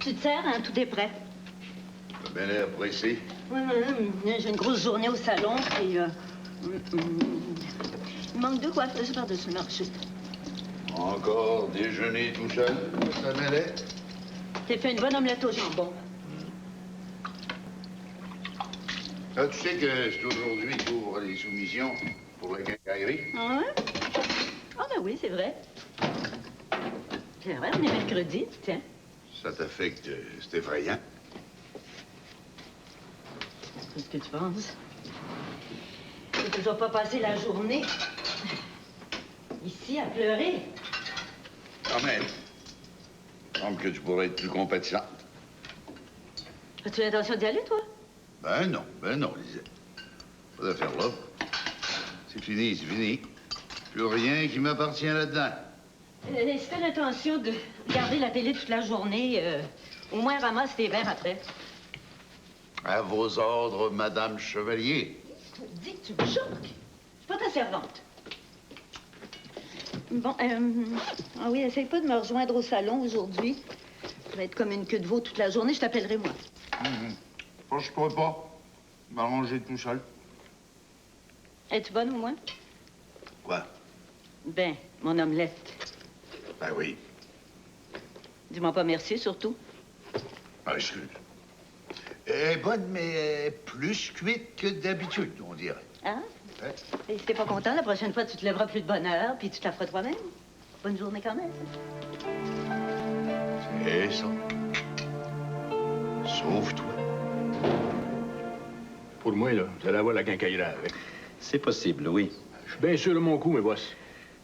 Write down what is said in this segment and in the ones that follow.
Tu te sers, hein? Tout est prêt. T'as bien l'air pressé. Oui, j'ai une grosse journée au salon, puis... il manque deux coiffeuses par-dessus le marché. Encore déjeuner tout seul, ça mêlait. T'as fait une bonne omelette au jambon. Ah, tu sais que c'est aujourd'hui qu'ouvrent les soumissions pour la quincaillerie? Ah ouais? Ah ben oui, c'est vrai. C'est vrai, on est mercredi, tiens. Ça t'affecte, c'est effrayant. Qu'est-ce que tu penses? Tu ne dois pas passer la journée ici à pleurer. Quand même. Il semble que tu pourrais être plus compétente. As-tu l'intention d'y aller, toi? Ben non, Lisette. Pas d'affaire là. C'est fini, c'est fini. Plus rien qui m'appartient là-dedans. Si t'as l'intention de regarder la télé toute la journée, au moins ramasse tes verres après. À vos ordres, Madame Chevalier. Je te dis que tu me choques. Je suis pas ta servante. Bon, ah oui, essaye pas de me rejoindre au salon aujourd'hui. Ça va être comme une queue de veau toute la journée. Je t'appellerai, moi. Je pourrais pas m'arranger tout seul. Es-tu bonne, au moins? Quoi? Ben, mon omelette. Ben oui. Dis-moi pas merci, surtout. Ah, excuse. Elle est bonne, mais plus cuite que d'habitude, on dirait. Hein? Ouais. Et si t'es pas content, la prochaine fois, tu te lèveras plus de bonne heure, puis tu te la feras toi-même. Bonne journée quand même. C'est ça. Sauve-toi. Pour moi, là, vous allez avoir la quincaillerie avec. C'est possible, oui. Je suis bien sûr de mon coup, mes boss.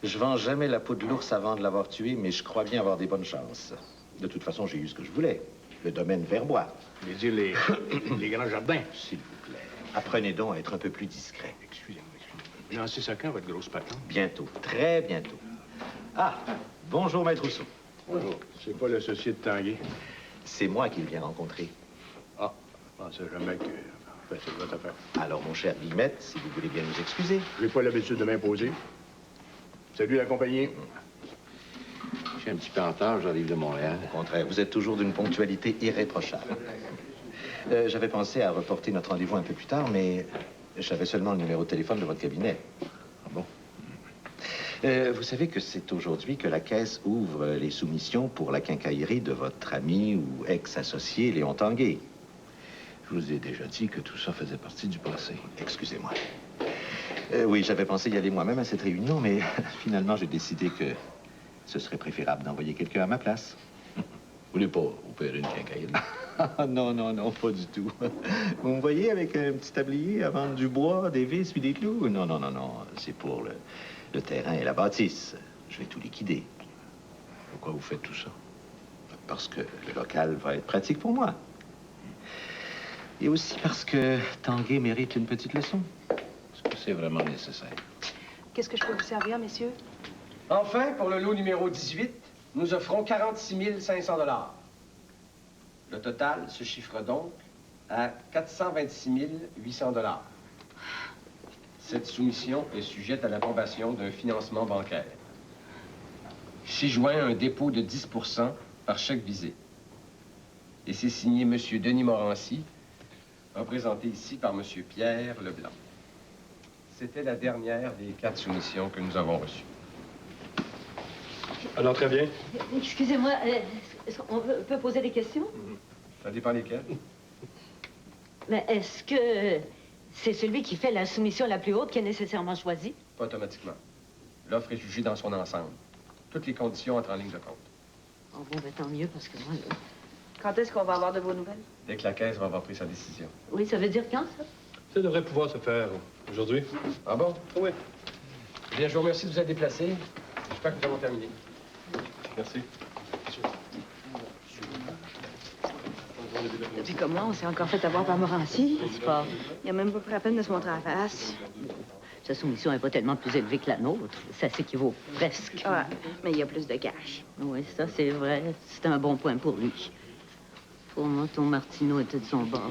Je vends jamais la peau de l'ours avant de l'avoir tué, mais je crois bien avoir des bonnes chances. De toute façon, j'ai eu ce que je voulais. Le domaine Verbois. Je veux dire les grands jardins. S'il vous plaît. Apprenez donc à être un peu plus discret. Excusez-moi. Lancez ça quand, votre grosse patente? Bientôt, très bientôt. Ah, bonjour, Maître Rousseau. Bonjour. C'est pas l'associé de Tanguay? C'est moi qui le viens rencontrer. Ah, je pensais jamais que... Enfin, c'est votre affaire. Alors, mon cher Guillemette, si vous voulez bien nous excuser. J'ai pas l'habitude de m'imposer. Salut la compagnie. Je suis un petit peu en retard, j'arrive de Montréal. Au contraire, vous êtes toujours d'une ponctualité irréprochable. J'avais pensé à reporter notre rendez-vous un peu plus tard, mais j'avais seulement le numéro de téléphone de votre cabinet. Ah bon? Vous savez que c'est aujourd'hui que la Caisse ouvre les soumissions pour la quincaillerie de votre ami ou ex-associé Léon Tanguay. Je vous ai déjà dit que tout ça faisait partie du passé. Excusez-moi. Oui, j'avais pensé y aller moi-même à cette réunion, mais finalement, j'ai décidé que ce serait préférable d'envoyer quelqu'un à ma place. Vous voulez pas opérer une quincaillerie? Non, pas du tout. Vous me voyez avec un petit tablier à vendre du bois, des vis puis des clous? Non. C'est pour le terrain et la bâtisse. Je vais tout liquider. Pourquoi vous faites tout ça? Parce que le local va être pratique pour moi. Et aussi parce que Tanguay mérite une petite leçon. Est-ce que c'est vraiment nécessaire? Qu'est-ce que je peux vous servir, messieurs? Enfin, pour le lot numéro 18, nous offrons 46 500 $. Le total se chiffre donc à 426 800 $. Cette soumission est sujette à l'approbation d'un financement bancaire. S'y joint un dépôt de 10 % par chèque visé. Et c'est signé M. Denis Morancy, représenté ici par M. Pierre Leblanc. C'était la dernière des 4 soumissions que nous avons reçues. Alors, très bien. Excusez-moi, est-ce qu'on peut poser des questions? Ça dépend lesquelles. Mais est-ce que c'est celui qui fait la soumission la plus haute qui est nécessairement choisi? Pas automatiquement. L'offre est jugée dans son ensemble. Toutes les conditions entrent en ligne de compte. Oh, bon, ben, tant mieux, parce que moi, là... Quand est-ce qu'on va avoir de vos nouvelles? Dès que la Caisse va avoir pris sa décision. Oui, ça veut dire quand, ça? Ça devrait pouvoir se faire aujourd'hui. Ah bon? Oui. Bien, je vous remercie de vous être déplacé. J'espère que nous avons terminé. Merci. Depuis comme moi, on s'est encore fait avoir par Morancy. C'est pas... Il a même pas pris la peine de se montrer à la face. Sa soumission n'est pas tellement plus élevée que la nôtre. Ça s'équivaut presque. Ouais, mais il y a plus de cash. Oui, ça, c'est vrai. C'est un bon point pour lui. Pour moi, ton Martineau était de son bord.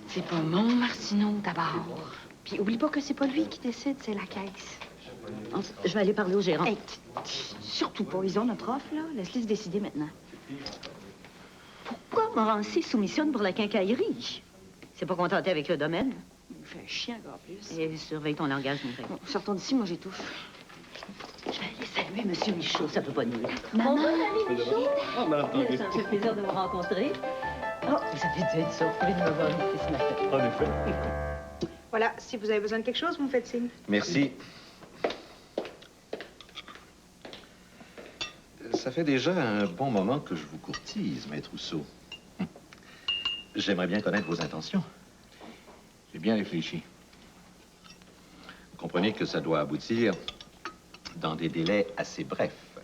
C'est pas mon Martineau, d'abord. Puis oublie pas que c'est pas lui qui décide, c'est la caisse. Je vais aller parler au gérant. Hey, surtout pas. Ils ont notre offre, là. Laisse-les se décider maintenant. Morancy soumissionne pour la quincaillerie. C'est pas contenté avec le domaine. Il fait un chien encore plus. Et surveille ton langage, Mireille. Bon, sortons d'ici, moi j'étouffe. Je vais aller saluer M. Michaud, ça peut pas nuire. Ah, Madame Tanguay. Ça me fait plaisir de vous rencontrer. Oh, vous avez dû être surpris de me voir ici ce matin. En effet. Voilà, si vous avez besoin de quelque chose, vous me faites signe. Merci. Ça fait déjà un bon moment que je vous courtise, Maître Rousseau. J'aimerais bien connaître vos intentions. J'ai bien réfléchi. Vous comprenez que ça doit aboutir dans des délais assez brefs.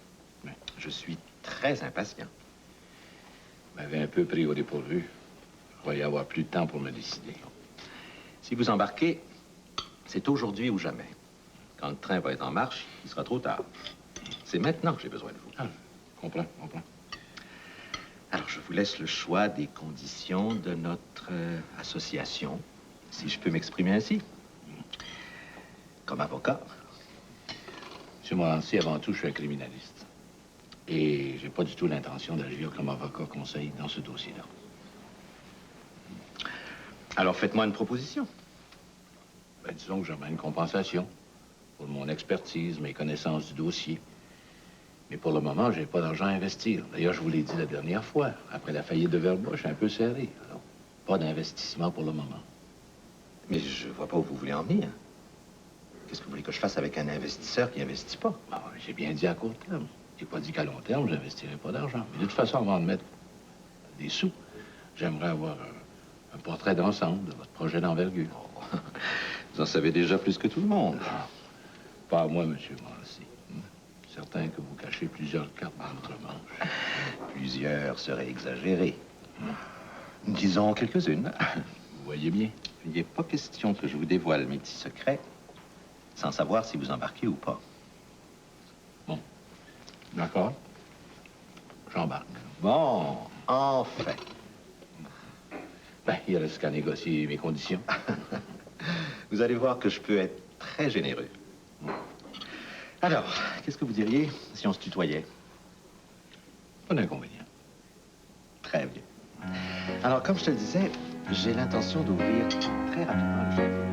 Oui. Je suis très impatient. Vous m'avez un peu pris au dépourvu. Je croyais avoir plus de temps pour me décider. Si vous embarquez, c'est aujourd'hui ou jamais. Quand le train va être en marche, il sera trop tard. C'est maintenant que j'ai besoin de vous. Ah, comprends. Alors, je vous laisse le choix des conditions de notre association, si je peux m'exprimer ainsi. Comme avocat. Monsieur Morancy, avant tout, je suis un criminaliste. Et j'ai pas du tout l'intention d'agir comme avocat conseil dans ce dossier-là. Alors, faites-moi une proposition. Ben, disons que j'aimerais une compensation pour mon expertise, mes connaissances du dossier. Mais pour le moment, j'ai pas d'argent à investir. D'ailleurs, je vous l'ai dit la dernière fois. Après la faillite de Verbois, je suis un peu serré. Alors, pas d'investissement pour le moment. Mais je vois pas où vous voulez en venir. Qu'est-ce que vous voulez que je fasse avec un investisseur qui n'investit pas? Bon, j'ai bien dit à court terme. J'ai pas dit qu'à long terme, j'investirais pas d'argent. Mais de toute façon, avant de mettre des sous, j'aimerais avoir un portrait d'ensemble de votre projet d'envergure. Oh, vous en savez déjà plus que tout le monde. Pas à moi, monsieur Morancy. Certain que vous cachez plusieurs cartes dans votre manche. Plusieurs seraient exagérés. Disons quelques-unes. Vous voyez bien. Il n'est pas question que je vous dévoile mes petits secrets sans savoir si vous embarquez ou pas. Bon. D'accord. J'embarque. Bon, enfin. Ben, il reste qu'à négocier mes conditions. Vous allez voir que je peux être très généreux. Alors, qu'est-ce que vous diriez si on se tutoyait? Pas d'inconvénient. Très bien. Alors, comme je te le disais, j'ai l'intention d'ouvrir très rapidement le chantier.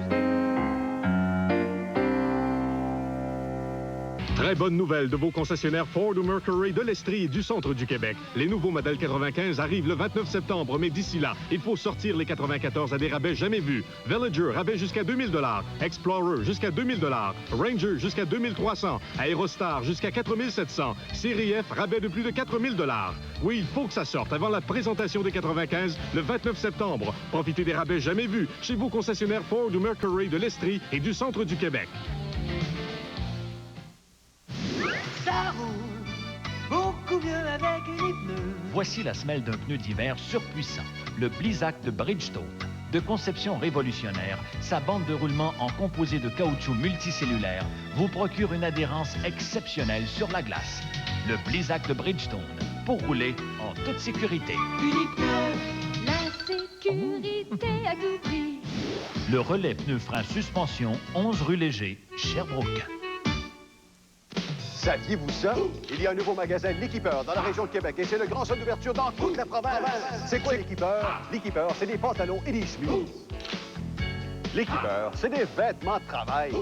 Très bonne nouvelle de vos concessionnaires Ford ou Mercury de l'Estrie et du centre du Québec. Les nouveaux modèles 95 arrivent le 29 septembre, mais d'ici là, il faut sortir les 94 à des rabais jamais vus. Villager, rabais jusqu'à 2000 $. Explorer, jusqu'à 2000 $. Ranger, jusqu'à 2300 $. Aerostar, jusqu'à 4700 $. Série F, rabais de plus de 4000 $. Oui, il faut que ça sorte avant la présentation des 95 le 29 septembre. Profitez des rabais jamais vus chez vos concessionnaires Ford ou Mercury de l'Estrie et du centre du Québec. Ça roule beaucoup mieux avec les pneus. Voici la semelle d'un pneu d'hiver surpuissant, le Blizzak de Bridgestone. De conception révolutionnaire, sa bande de roulement en composé de caoutchouc multicellulaire vous procure une adhérence exceptionnelle sur la glace. Le Blizzak de Bridgestone, pour rouler en toute sécurité. Unique, la sécurité à tout prix. Le relais pneu-frein suspension, 11 rue Léger, Sherbrooke. Saviez-vous ça? Il y a un nouveau magasin L'Équipeur dans la région de Québec et c'est le grand sol d'ouverture dans toute la province. C'est quoi L'Équipeur? L'Équipeur, c'est des pantalons et des chemises. L'Équipeur, c'est des vêtements de travail.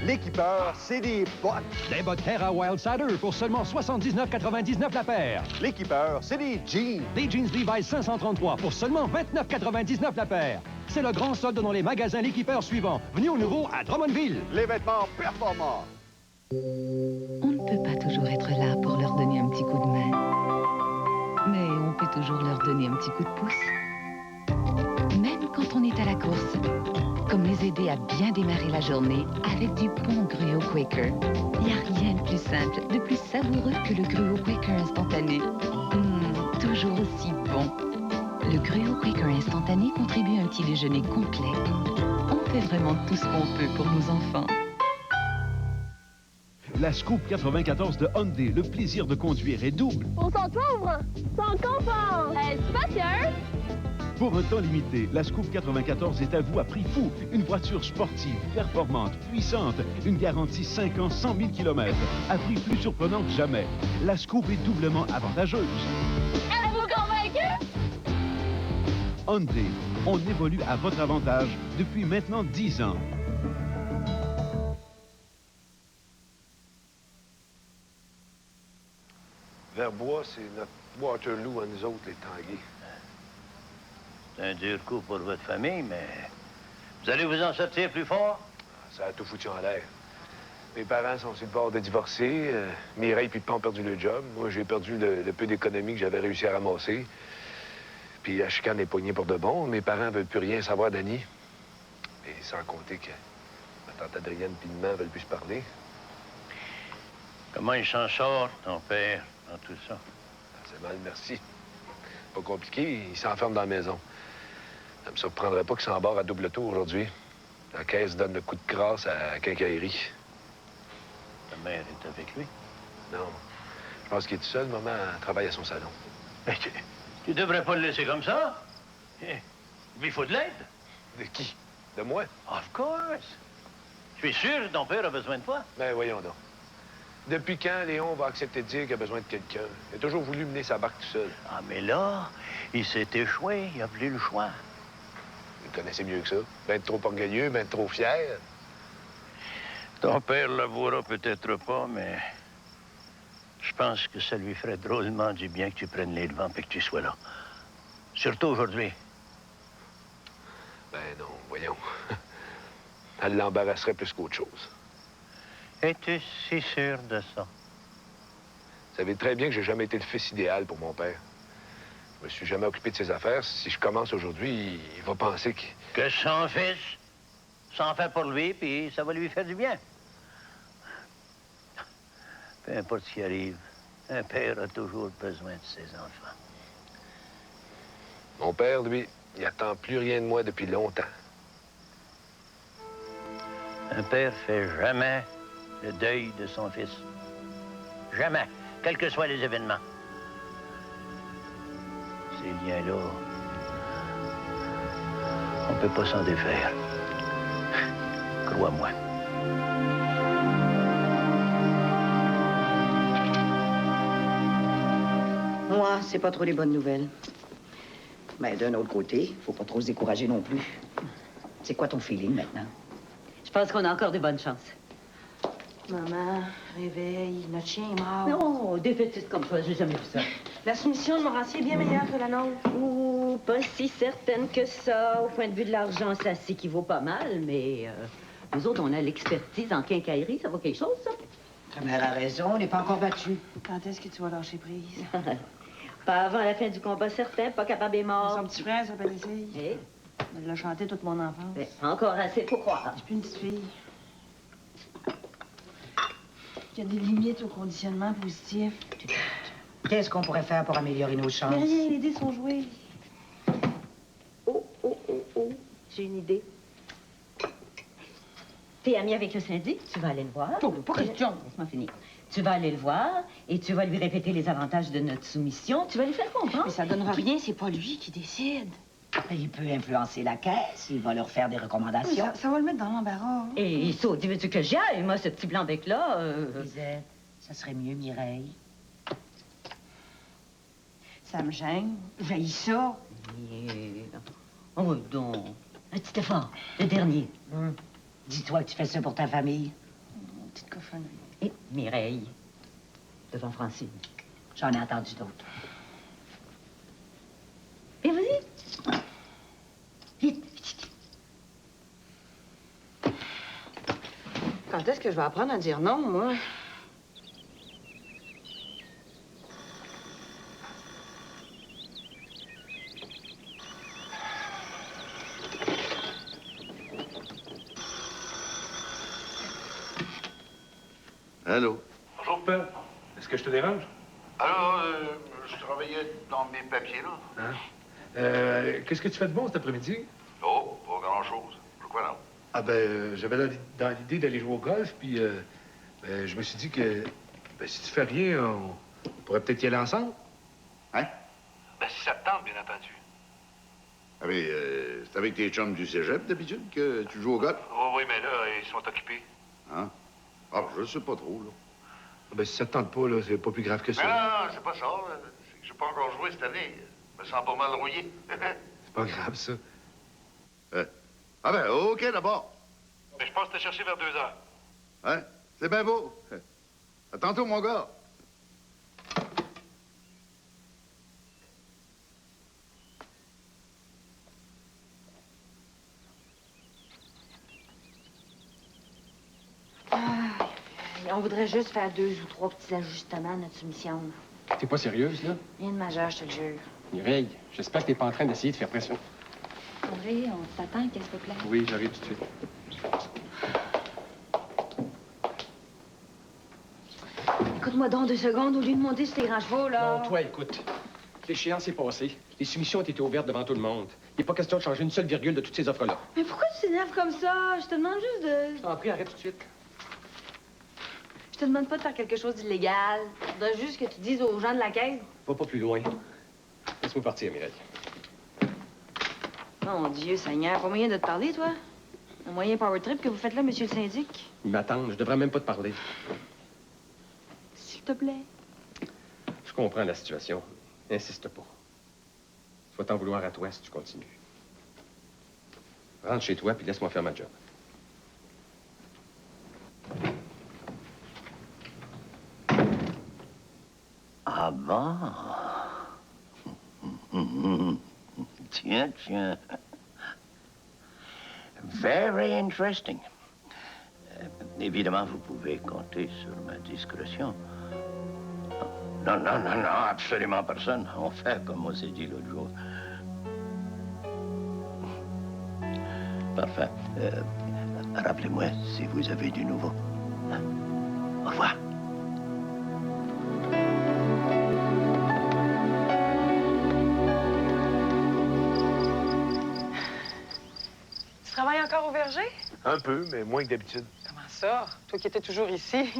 L'Équipeur, c'est des bottes. Des bottes Terra Wild Cider pour seulement 79,99 la paire. L'Équipeur, c'est des jeans. Des jeans Levi's 533 pour seulement 29,99 la paire. C'est le grand solde dans les magasins L'Équipeur suivants. Venus au nouveau à Drummondville. Les vêtements performants. On ne peut pas toujours être là pour leur donner un petit coup de main. Mais on peut toujours leur donner un petit coup de pouce. Même quand on est à la course. Comme les aider à bien démarrer la journée avec du bon gruau Quaker. Il n'y a rien de plus simple, de plus savoureux que le gruau Quaker instantané. Toujours aussi bon. Le gruau Quaker instantané contribue à un petit déjeuner complet. On fait vraiment tout ce qu'on peut pour nos enfants. La Scoop 94 de Hyundai, le plaisir de conduire est double. On s'en trouve, sans confort, spacieuse. Pour un temps limité, la Scoop 94 est à vous à prix fou. Une voiture sportive, performante, puissante, une garantie 5 ans, 100 000 km, à prix plus surprenant que jamais. La Scoop est doublement avantageuse. Êtes-vous convaincu? Hyundai. On évolue à votre avantage depuis maintenant 10 ans. Verbois, c'est notre Waterloo à nous autres, les Tanguay. C'est un dur coup pour votre famille, mais vous allez vous en sortir plus fort? Ça a tout foutu en l'air. Mes parents sont sur le bord de divorcer. Mireille et Pippa ont perdu le job. Moi, j'ai perdu le peu d'économie que j'avais réussi à ramasser. Puis la chicane est poignée pour de bon. Mes parents ne veulent plus rien savoir d'Annie. Et sans compter que ma tante Adrienne et maman ne veulent plus se parler. Comment il s'en sort, ton père, dans tout ça? C'est mal, merci. Pas compliqué, il s'enferme dans la maison. Ça me surprendrait pas qu'il s'embarque à double tour aujourd'hui. La caisse donne le coup de grâce à la quincaillerie. Ta mère est avec lui? Non. Je pense qu'il est tout seul. Maman travaille à son salon. Mais tu devrais pas le laisser comme ça. Il faut de l'aide. De qui? De moi? Of course. Je suis sûr que ton père a besoin de toi. Ben, voyons donc. Depuis quand Léon va accepter de dire qu'il a besoin de quelqu'un? Il a toujours voulu mener sa barque tout seul. Ah, mais là, il s'est échoué. Il a plus le choix. Vous le connaissez mieux que ça. Ben trop orgueilleux, ben trop fier. Ton père l'avouera peut-être pas, mais je pense que ça lui ferait drôlement du bien que tu prennes les devants et que tu sois là. Surtout aujourd'hui. Ben non, voyons. Elle l'embarrasserait plus qu'autre chose. Es-tu si sûr de ça? Vous savez très bien que j'ai jamais été le fils idéal pour mon père. Je me suis jamais occupé de ses affaires. Si je commence aujourd'hui, il va penser que son fils s'en fait pour lui, puis ça va lui faire du bien. Peu importe ce qui arrive, un père a toujours besoin de ses enfants. Mon père, lui, il attend plus rien de moi depuis longtemps. Un père fait jamais le deuil de son fils. Jamais, quels que soient les événements. Ces liens-là, on peut pas s'en défaire. Crois-moi. Moi, c'est pas trop les bonnes nouvelles. Mais d'un autre côté, faut pas trop se décourager non plus. C'est quoi ton feeling maintenant? Je pense qu'on a encore de bonnes chances. Maman, réveille, notre chien est mort. Non, défaitiste comme toi, j'ai jamais vu ça. La soumission de Morancier est bien meilleure que la nôtre. Ouh, pas si certaine que ça. Au point de vue de l'argent, ça s'équivaut pas mal, mais nous autres, on a l'expertise en quincaillerie. Ça vaut quelque chose, ça? Ta mère a raison, on n'est pas encore battu. Quand est-ce que tu vas lâcher prise? Pas avant la fin du combat, certain. Pas capable est mort. Son petit frère s'appelle Essay. Eh? Elle l'a chanté toute mon enfance. Mais encore assez pour croire. Je suis plus une petite fille. Il y a des limites au conditionnement positif. Qu'est-ce qu'on pourrait faire pour améliorer nos chances? Mais rien, les dés sont joués. Oh, j'ai une idée. T'es ami avec le syndic, tu vas aller le voir. Pas question. Laisse-moi finir. Tu vas aller le voir et tu vas lui répéter les avantages de notre soumission. Tu vas lui faire comprendre. Mais ça donnera rien, c'est pas lui qui décide. Il peut influencer la caisse, il va leur faire des recommandations. Ça va le mettre dans l'embarras. Et ça, veux-tu que j'y aille, moi, ce petit blanc bec-là? Lisette, ça serait mieux, Mireille. Ça me gêne. J'haïs ça. Oh, oui, donc. Un petit effort, le dernier. Dis-toi que tu fais ça pour ta famille. Petite cochonnerie. Et Mireille, devant Francine. J'en ai entendu d'autres. Et vas-y. Vite, vite. Quand est-ce que je vais apprendre à dire non, moi? Allô? Bonjour, père. Est-ce que je te dérange? Alors, je travaillais dans mes papiers, là. Hein? Qu'est-ce que tu fais de bon cet après-midi? Oh, pas grand-chose. Pourquoi non? Ah, ben, j'avais dans l'idée d'aller jouer au golf, puis ben, je me suis dit que ben, si tu fais rien, on pourrait peut-être y aller ensemble. Hein? Ben, si ça te tente, bien entendu. Ah, mais c'est avec tes chums du cégep, d'habitude, que tu joues au golf? Oh, oui, mais là, ils sont occupés. Hein? Ah, je sais pas trop, là. Ben, si ça te tente pas, là, c'est pas plus grave que ça. Non, c'est pas ça. C'est que j'ai pas encore joué cette année. Je me sens pas mal rouillé. C'est pas grave, ça. Ah ben, OK, d'abord. Mais je pense te chercher vers 2 heures. Hein? C'est bien beau. À tantôt, mon gars. On voudrait juste faire 2 ou 3 petits ajustements à notre soumission. T'es pas sérieuse, là? Rien de majeur, je te le jure. Mireille, j'espère que t'es pas en train d'essayer de faire pression. André, on t'attend, qu'est-ce que te plaît? Oui, j'arrive tout de suite. Écoute-moi donc 2 secondes au lieu de monter sur tes grands chevaux, là. Non, toi, écoute. L'échéance est passée. Les soumissions ont été ouvertes devant tout le monde. Il n'est pas question de changer une seule virgule de toutes ces offres-là. Mais pourquoi tu t'énerves comme ça? Je te demande juste de... Je t'en prie, arrête tout de suite. Je te demande pas de faire quelque chose d'illégal. Je voudrais juste que tu dises aux gens de la caisse. Va pas plus loin. Laisse-moi partir, Mireille. Mon Dieu, Seigneur, pas moyen de te parler, toi? Un moyen power trip que vous faites là, monsieur le syndic? Ils m'attendent. Je devrais même pas te parler. S'il te plaît. Je comprends la situation. Insiste pas. Tu vas t'en vouloir à toi si tu continues. Rentre chez toi, puis laisse-moi faire ma job. Ah bon? Tiens, tiens. Very interesting. Évidemment, vous pouvez compter sur ma discrétion. Non, non, non, non, absolument personne. On fait comme on s'est dit l'autre jour. Parfait. Rappelez-moi si vous avez du nouveau. Au revoir. Tu travailles encore au verger? Un peu, mais moins que d'habitude. Comment ça? Toi qui étais toujours ici,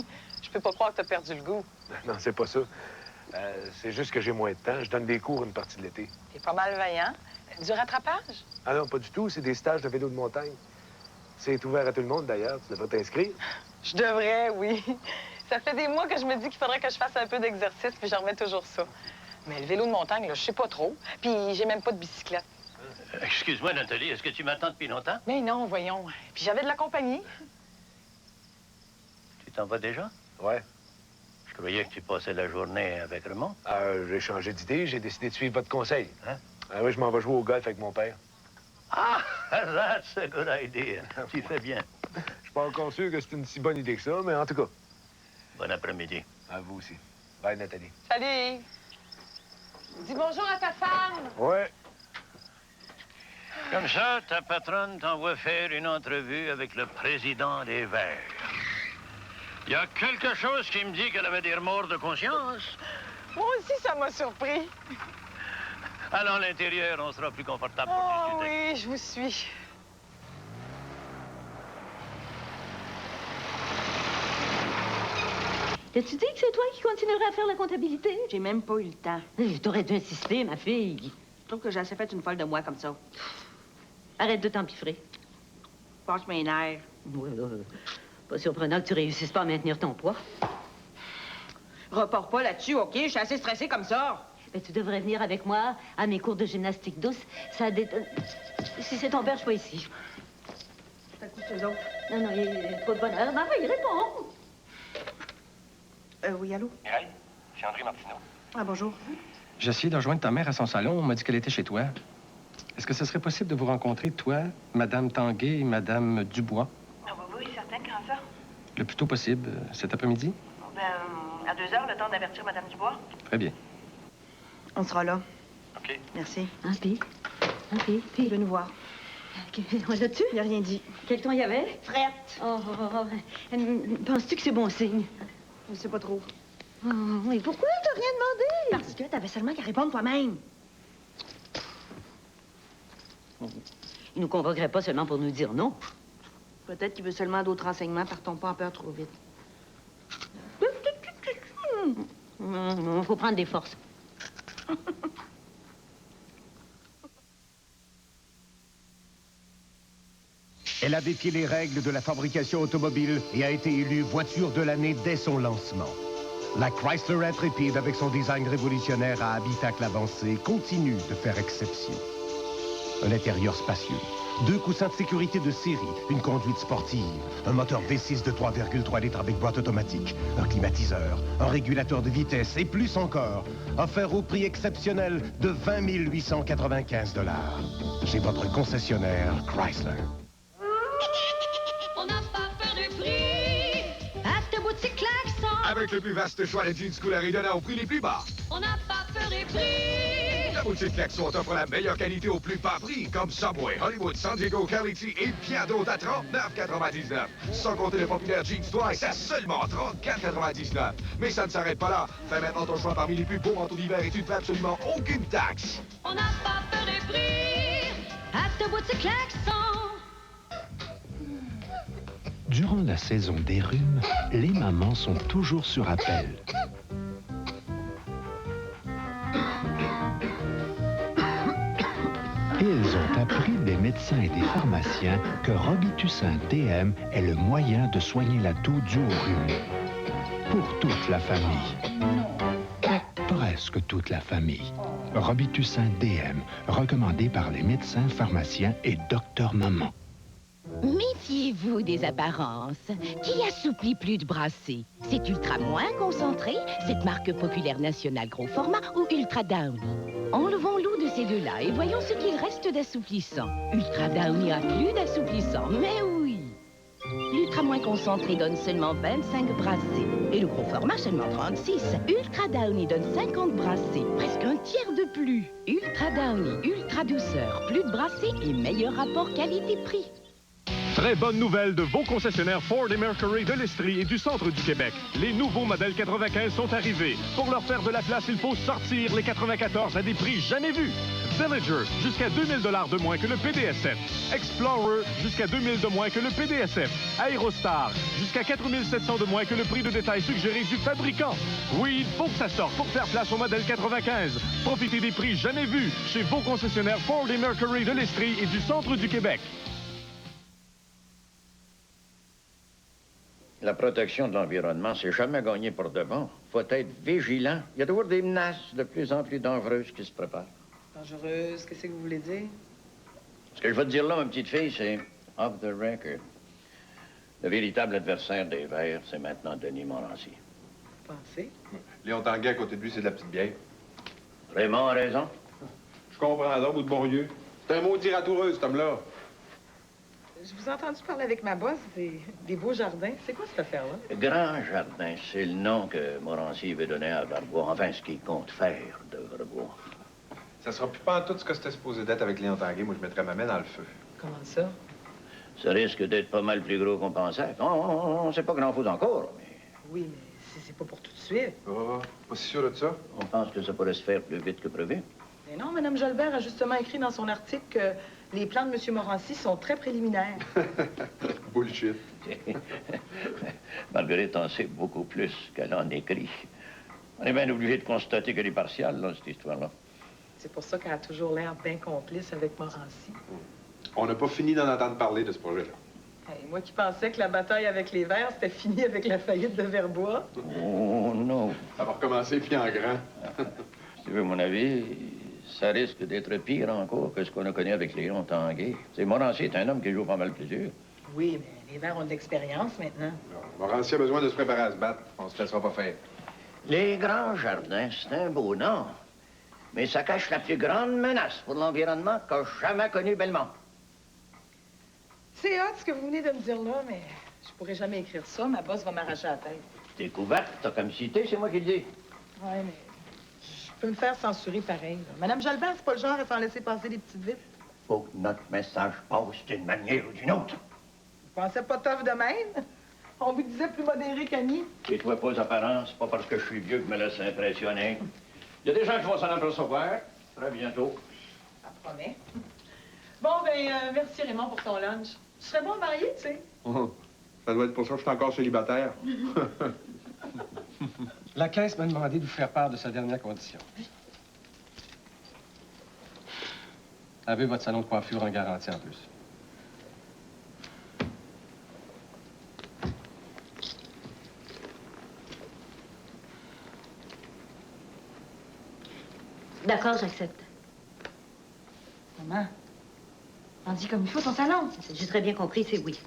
je peux pas croire que t'as perdu le goût. Non, c'est pas ça. C'est juste que j'ai moins de temps. Je donne des cours une partie de l'été. T'es pas malveillant. Du rattrapage? Ah non, pas du tout. C'est des stages de vélo de montagne. C'est ouvert à tout le monde, d'ailleurs. Tu devrais t'inscrire. Je devrais, oui. Ça fait des mois que je me dis qu'il faudrait que je fasse un peu d'exercice, puis j'en remets toujours ça. Mais le vélo de montagne, là, je sais pas trop. Puis j'ai même pas de bicyclette. Excuse-moi, Nathalie, est-ce que tu m'attends depuis longtemps? Mais non, voyons. Puis j'avais de la compagnie. Tu t'en vas déjà? Ouais. Je croyais que tu passais la journée avec Raymond. J'ai changé d'idée. J'ai décidé de suivre votre conseil. Hein? Ah oui, je m'en vais jouer au golf avec mon père. Ah, that's a good idea. Tu fais bien. Je suis pas encore sûr que c'est une si bonne idée que ça, mais en tout cas. Bon après-midi. À vous aussi. Bye, Nathalie. Salut! Dis bonjour à ta femme! Ouais. Comme ça, ta patronne t'envoie faire une entrevue avec le président des Verts. Il y a quelque chose qui me dit qu'elle avait des remords de conscience. Moi aussi, ça m'a surpris. Allons à l'intérieur, on sera plus confortable pour Oh discuter. oui, je vous suis. T'as-tu dit que c'est toi qui continuerais à faire la comptabilité? J'ai même pas eu le temps. T'aurais dû insister, ma fille. Je trouve que j'ai assez fait une folle de moi comme ça. Arrête de t'empiffrer. Passe mes nerfs. Ouais, pas surprenant que tu réussisses pas à maintenir ton poids. Repars pas là-dessus, OK? Je suis assez stressée comme ça. Mais tu devrais venir avec moi à mes cours de gymnastique douce. Ça détonne. Si c'est ton père, je suis pas ici. Ça coûte eux autres. Non, non, il y a trop de bonheur. Ben, il répond. Oui, allô? Mireille, c'est André Martineau. Ah, bonjour. J'ai essayé de rejoindre ta mère à son salon. On m'a dit qu'elle était chez toi. Est-ce que ce serait possible de vous rencontrer, toi, Madame Tanguay et Madame Dubois? Ah, oui, certain, quand ça? Le plus tôt possible, cet après-midi? Ben, à 2 heures, le temps d'avertir Madame Dubois. Très bien. On sera là. OK. Merci. Hein, puis? De nous voir. On l'a-tu? Il a rien dit. Quel ton il y avait? Frette. Penses-tu que c'est bon signe? Je sais pas trop. Oh, mais pourquoi t'as rien demandé? Parce que t'avais seulement qu'à répondre toi-même. Il nous convoquerait pas seulement pour nous dire non. Peut-être qu'il veut seulement d'autres renseignements. Partons pas en peur trop vite. Faut prendre des forces. Elle a défié les règles de la fabrication automobile et a été élue voiture de l'année dès son lancement. La Chrysler Intrepid, avec son design révolutionnaire à habitacle avancé, continue de faire exception. Un intérieur spacieux. 2 coussins de sécurité de série, une conduite sportive, un moteur V6 de 3,3 litres avec boîte automatique, un climatiseur, un régulateur de vitesse et plus encore. Offert au prix exceptionnel de 20 895 $. Chez votre concessionnaire Chrysler. On n'a pas peur du prix. À ta boutique Klaxon. Avec le plus vaste choix de jeans couleur et donnant au prix les plus bas. On n'a pas peur des prix. La boutique Klaxon t'offre la meilleure qualité au plus bas prix, comme Subway, Hollywood, San Diego, Quality et bien d'autres à 39,99. Sans compter le populaire Jeans Twice à seulement 34,99. Mais ça ne s'arrête pas là. Fais maintenant ton choix parmi les plus beaux manteaux d'hiver et tu ne paies absolument aucune taxe. On n'a pas peur des prix. À ta boutique Klaxon. Durant la saison des rhumes, les mamans sont toujours sur appel. Et elles ont appris des médecins et des pharmaciens que Robitussin DM est le moyen de soigner la toux due au rhume. Pour toute la famille. Presque toute la famille. Robitussin DM, recommandé par les médecins, pharmaciens et docteurs mamans. Méfiez-vous des apparences. Qui assouplit plus de brassée? C'est Ultra moins concentré, cette marque populaire nationale gros format ou Ultra Downy? Enlevons-nous de ces deux-là et voyons ce qu'il reste d'assouplissant. Ultra Downy a plus d'assouplissant, mais oui! L'Ultra moins concentré donne seulement 25 brassées et le gros format seulement 36. Ultra Downy donne 50 brassées, presque un tiers de plus. Ultra Downy, ultra douceur, plus de brassées et meilleur rapport qualité-prix. Très bonne nouvelle de vos concessionnaires Ford et Mercury de l'Estrie et du centre du Québec. Les nouveaux modèles 95 sont arrivés. Pour leur faire de la place, il faut sortir les 94 à des prix jamais vus. Villager, jusqu'à 2000 $ de moins que le PDSF. Explorer, jusqu'à 2000 de moins que le PDSF. Aerostar, jusqu'à 4700 de moins que le prix de détail suggéré du fabricant. Oui, il faut que ça sorte pour faire place au modèle 95. Profitez des prix jamais vus chez vos concessionnaires Ford et Mercury de l'Estrie et du centre du Québec. La protection de l'environnement, c'est jamais gagné pour de bon. Faut être vigilant. Il y a toujours des menaces de plus en plus dangereuses qui se préparent. Dangereuse, qu'est-ce que vous voulez dire? Ce que je veux te dire là, ma petite fille, c'est off the record. Le véritable adversaire des Verts, c'est maintenant Denis Morancy. Vous pensez? Léon Tanguay, à côté de lui, c'est de la petite bière. Raymond a raison. Je comprends, là, bout de bon vieux. C'est un maudit ratoureux, cet homme-là. Je vous ai entendu parler avec ma boss des beaux jardins. C'est quoi cette affaire-là? Grand Jardin, c'est le nom que Morancy veut donner à Verbois. Enfin, ce qu'il compte faire de Verbois. Ça sera plus pas en tout ce que c'était supposé d'être avec Léon Tanguay. Moi, je mettrais ma main dans le feu. Comment ça? Ça risque d'être pas mal plus gros qu'on pensait. On sait pas grand-chose encore, mais... Oui, mais c'est pas pour tout de suite. Pas si sûr de ça? On pense que ça pourrait se faire plus vite que prévu. Mais non, Mme Jolbert a justement écrit dans son article que les plans de M. Morancy sont très préliminaires. Bullshit. Marguerite en sait beaucoup plus qu'elle en écrit. On est bien obligé de constater qu'elle est partiale, dans cette histoire-là. C'est pour ça qu'elle a toujours l'air bien complice avec Morancy. On n'a pas fini d'en entendre parler de ce projet-là. Hey, moi qui pensais que la bataille avec les Verts, c'était fini avec la faillite de Verbois. Oh non. Ça va recommencer puis en grand. Si tu veux mon avis, ça risque d'être pire encore que ce qu'on a connu avec Léon Tanguay. Morancy est un homme qui joue pas mal plus dur. Oui, mais les Verts ont de l'expérience maintenant. Morancy a besoin de se préparer à se battre. On se laissera pas faire. Les Grands Jardins, c'est un beau nom. Mais ça cache la plus grande menace pour l'environnement qu'a jamais connu Belmont. C'est hot ce que vous venez de me dire là, mais je pourrais jamais écrire ça. Ma boss va m'arracher la tête. Découverte, t'as comme cité, c'est moi qui le dis. Oui, mais je peux me faire censurer pareil. Là. Madame Jalbert, c'est pas le genre à s'en laisser passer des petites vites. Faut que notre message passe d'une manière ou d'une autre. Vous pensez pas tough de même? On vous disait plus modéré qu'Annie. Et toi, pas apparence, c'est pas parce que je suis vieux que je me laisse impressionner. Il y a des gens qui vont s'en apercevoir très bientôt. Ça promet. Bon, ben, merci Raymond pour ton lunch. Tu serais bon marié, tu sais. Ça doit être pour ça que je suis encore célibataire. La caisse m'a demandé de vous faire part de sa dernière condition. Avez votre salon de coiffure en garantie en plus. D'accord, j'accepte. Maman, T'en dis comme il faut ton salon. J'ai très bien compris, c'est oui.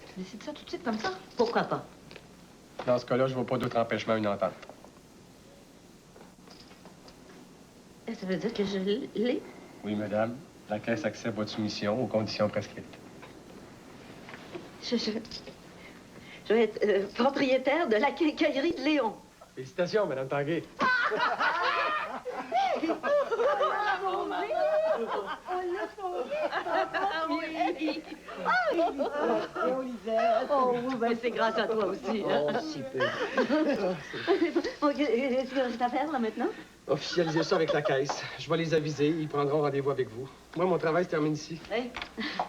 Tu décides ça tout de suite comme ça? Pourquoi pas? Dans ce cas-là, je vois pas d'autre empêchement à une entente. Ça veut dire que je l'ai? Oui, madame. La Caisse accepte votre soumission aux conditions prescrites. Je vais être propriétaire de la quincaillerie de Léon. Félicitations, madame Tanguay. Oh, oui, ben c'est grâce à toi aussi. Oh, si peu. Qu'est-ce qu'il reste à faire, là, maintenant? Officialisez ça avec la Caisse. Je vais les aviser. Ils prendront rendez-vous avec vous. Moi, mon travail se termine ici. Hey,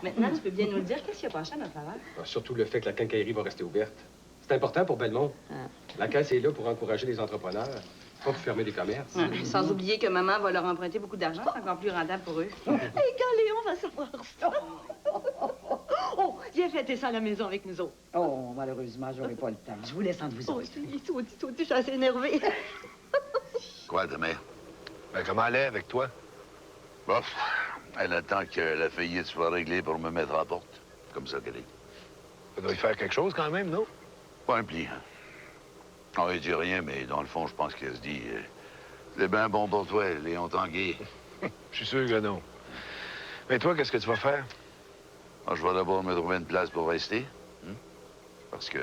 maintenant, tu peux bien nous le dire. Qu'est-ce qui a penché à notre faveur? Surtout le fait que la quincaillerie va rester ouverte. C'est important pour Belmont. La Caisse est là pour encourager les entrepreneurs, pas pour fermer des commerces. Sans oublier que maman va leur emprunter beaucoup d'argent. C'est encore plus rentable pour eux. Et quand Léon va savoir ça? Oh, viens fêter ça à la maison avec nous autres. Oh, malheureusement, j'aurai pas le temps. Je vous laisse entre vous autres. Je suis assez énervée. Quoi, ta mère? Ben, comment elle est avec toi? Bof, elle attend que la faillite soit réglée pour me mettre à la porte. Comme ça qu'elle est. Ça doit y faire quelque chose quand même, non? Pas un pli, hein. On ne dit rien, mais dans le fond, je pense qu'elle se dit... c'est bien bon pour toi, Léon Tanguay. Je suis sûr que non. Mais toi, qu'est-ce que tu vas faire? Alors, je vais d'abord me trouver une place pour rester. Parce que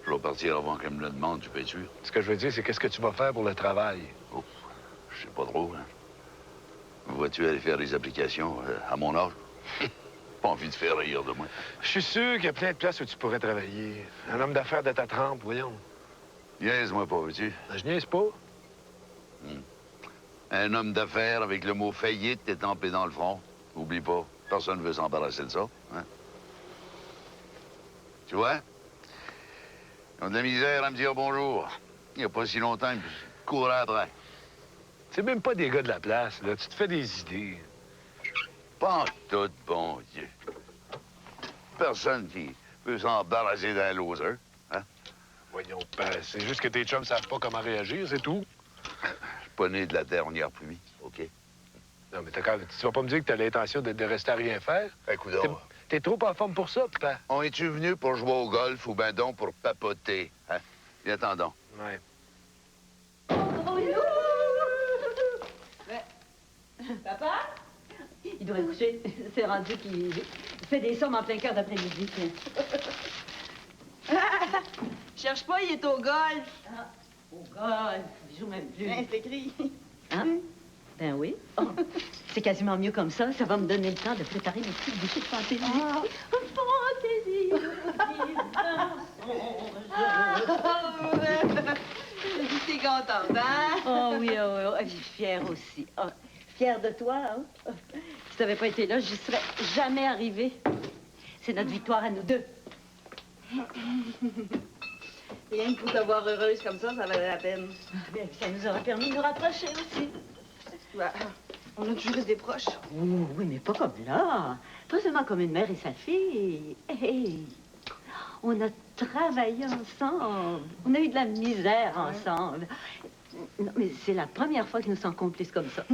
je vais partir avant qu'elle me le demande, tu peux être sûr. Ce que je veux dire, c'est qu'est-ce que tu vas faire pour le travail? Oh, je sais pas trop, hein. Vois-tu aller faire des applications à mon âge? Pas envie de faire rire de moi. Je suis sûr qu'il y a plein de places où tu pourrais travailler. Un homme d'affaires de ta trempe, voyons. Niaise-moi pas, veux-tu? Je niaise pas. Un homme d'affaires avec le mot faillite étampé dans le front. Oublie pas, personne ne veut s'embarrasser de ça, hein? Tu vois? Ils ont de la misère à me dire bonjour. Il n'y a pas si longtemps, ils me couraient après. C'est même pas des gars de la place, là. Tu te fais des idées. Pas en tout, bon Dieu. Personne qui peut s'embarrasser d'un loser, hein? Voyons, ben, c'est juste que tes chums savent pas comment réagir, c'est tout. Je suis pas né de la dernière pluie, OK? Non, mais tu vas pas me dire que t'as l'intention de rester à rien faire? Écoute, t'es trop en forme pour ça, papa. On est-tu venu pour jouer au golf ou ben donc pour papoter, hein? Viens, attendons. Ouais. Papa? Il doit être couché. C'est rendu qu'il fait des sommes en plein cœur d'après-midi. Cherche pas, il est au golf. Ah, au golf. Il joue même plus. C'est écrit. Hein? Ben oui. Oh, c'est quasiment mieux comme ça. Ça va me donner le temps de préparer mes petites bouchées de fantaisie. Fantaisie, T'es contente, hein? Oh oui, oh, oui. Je suis fière aussi. Oh, fière de toi, hein? Si t'avais pas été là, j'y serais jamais arrivée. C'est notre victoire à nous deux. Rien que pour te voir heureuse comme ça valait la peine. Bien, ça nous aurait permis de nous rapprocher aussi. Bah, on a toujours été des proches. Oh, oui, mais pas comme là. Pas seulement comme une mère et sa fille. Hey, on a travaillé ensemble. On a eu de la misère ensemble. Non, mais c'est la première fois que nous sommes complices comme ça.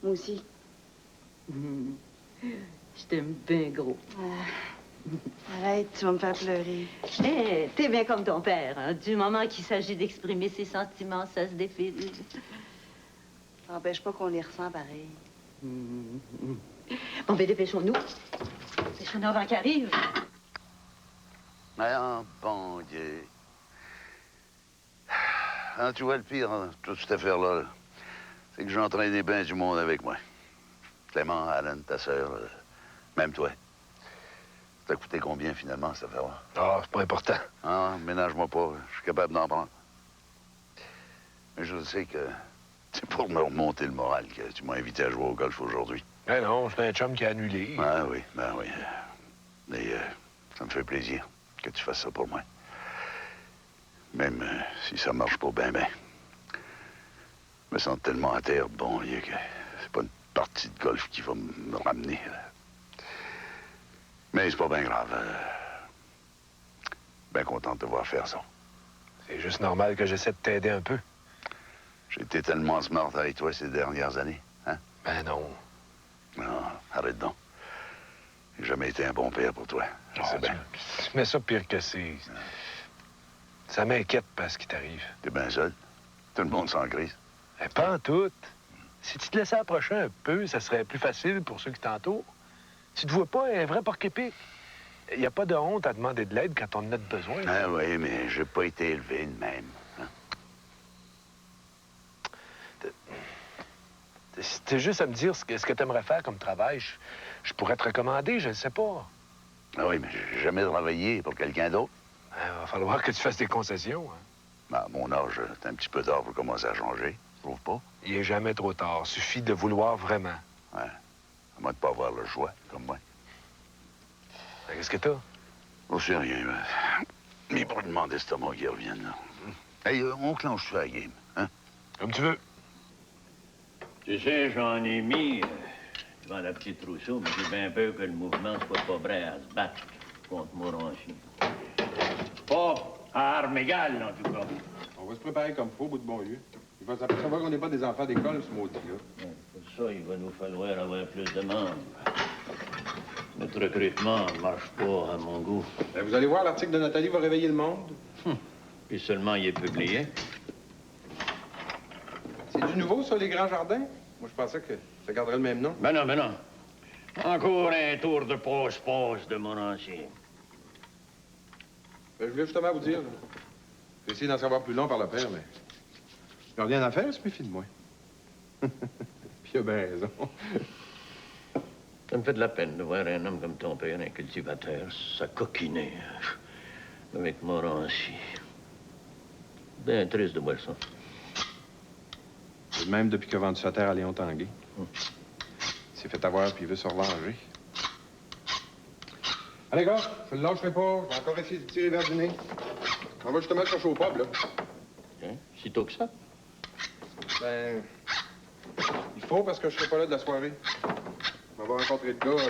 Moi aussi. Je t'aime bien gros. Arrête, tu vas me faire pleurer. Eh, t'es bien comme ton père. Hein? Du moment qu'il s'agit d'exprimer ses sentiments, ça se défile. Ça n'empêche pas qu'on les ressent pareil. Bon, ben dépêchons-nous. Dépêchons-nous avant qu'il arrive. Ah, bon Dieu. Ah, tu vois, le pire, hein, toute cette affaire-là, c'est que j'ai entraîné bien du monde avec moi. Clément, Alan, ta sœur, même toi. Ça t'a coûté combien, finalement, cette affaire-là? Ah, c'est pas important. Ah, ménage-moi pas. Je suis capable d'en prendre. Mais je sais que c'est pour me remonter le moral que tu m'as invité à jouer au golf aujourd'hui. Ben non, c'est un chum qui a annulé. Ah oui, ben oui. Mais ça me fait plaisir que tu fasses ça pour moi. Même si ça marche pas bien, ben. Je me sens tellement à terre, bon Dieu, que c'est pas une partie de golf qui va me ramener. Mais c'est pas bien grave. Bien content de te voir faire ça. C'est juste normal que j'essaie de t'aider un peu. J'ai été tellement smart avec toi ces dernières années, hein? Ben non. Non. arrête donc. J'ai jamais été un bon père pour toi. Je sais bien. Tu mets ça pire que c'est. Ça m'inquiète pas ce qui t'arrive. T'es bien seul. Tout le monde s'en crise. Pas en tout. Si tu te laissais approcher un peu, ça serait plus facile pour ceux qui t'entourent. Tu te vois pas un vrai porc-épic. Il n'y a pas de honte à demander de l'aide quand on en a besoin. Ah oui, mais j'ai pas été élevé de même. Hein? C'était juste à me dire ce que tu aimerais faire comme travail. Je pourrais te recommander, je ne sais pas. Ah oui, mais j'ai jamais travaillé pour quelqu'un d'autre. Il va falloir que tu fasses des concessions. Hein? Ben, à mon âge, c'est un petit peu tard pour commencer à changer. Tu trouves pas? Il est jamais trop tard. Suffit de vouloir vraiment. Ouais. À moins de pas avoir le choix, comme moi. Qu'est-ce que t'as? Oh, c'est rien. Mes brûlements d'estomac qui reviennent, là. Hey, on clenche ça à la game, hein? Comme tu veux. Tu sais, j'en ai mis devant la petite Rousseau, mais j'ai bien peur que le mouvement soit pas prêt à se battre contre Morancy. Pas à armes égales, en tout cas. On va se préparer comme faut, bout de bon lieu. Il va s'apercevoir qu'on n'est pas des enfants d'école, ce maudit-là. Ouais, pour ça, il va nous falloir avoir plus de membres. Notre recrutement ne marche pas à mon goût. Ben, vous allez voir, l'article de Nathalie va réveiller le monde. Puis seulement il est publié. C'est du nouveau, ça, les grands jardins? Moi, je pensais que ça garderait le même nom. Ben non, ben non. Encore un tour de passe-passe de Morancy. Ben, je voulais justement vous dire, là. J'ai essayé d'en savoir plus long par le père, mais... J'ai rien à faire, il se méfie de moi. Puis il a bien raison. Ça me fait de la peine de voir un homme comme ton père, un cultivateur, s'acoquiner avec Morancy. Bien triste de voir ça. C'est le même depuis qu'il a vendu sa terre à Léon Tanguay. Il s'est fait avoir puis il veut se revenger. Allez, gars, je le lâcherai pas. Je vais encore essayer de tirer vers du nez. On va justement le chercher au pub, là. Hein? Si tôt que ça? Ben... Il faut parce que je serai pas là de la soirée. On va rencontrer le gars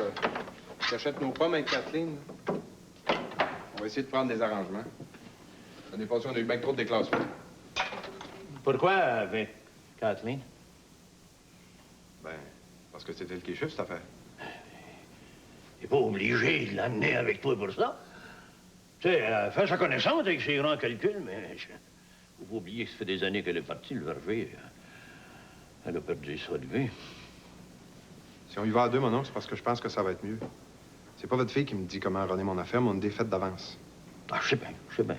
qui achète nos pommes avec Kathleen. On va essayer de prendre des arrangements. L'année passée, on a eu bien trop de déclassement. Pourquoi avec Kathleen? Ben, parce que c'était le qui-chef, cette affaire. T'es pas obligé de l'amener avec toi pour ça. Tu sais, faire sa connaissance avec ses grands calculs, mais... Faut pas oublier que ça fait des années qu'elle est partie, le verger. Elle a perdu ça de vue. Si on y va à deux, mon oncle, c'est parce que je pense que ça va être mieux. C'est pas votre fille qui me dit comment runner mon affaire, mais on est défaite d'avance. Ah, je sais bien, je sais bien.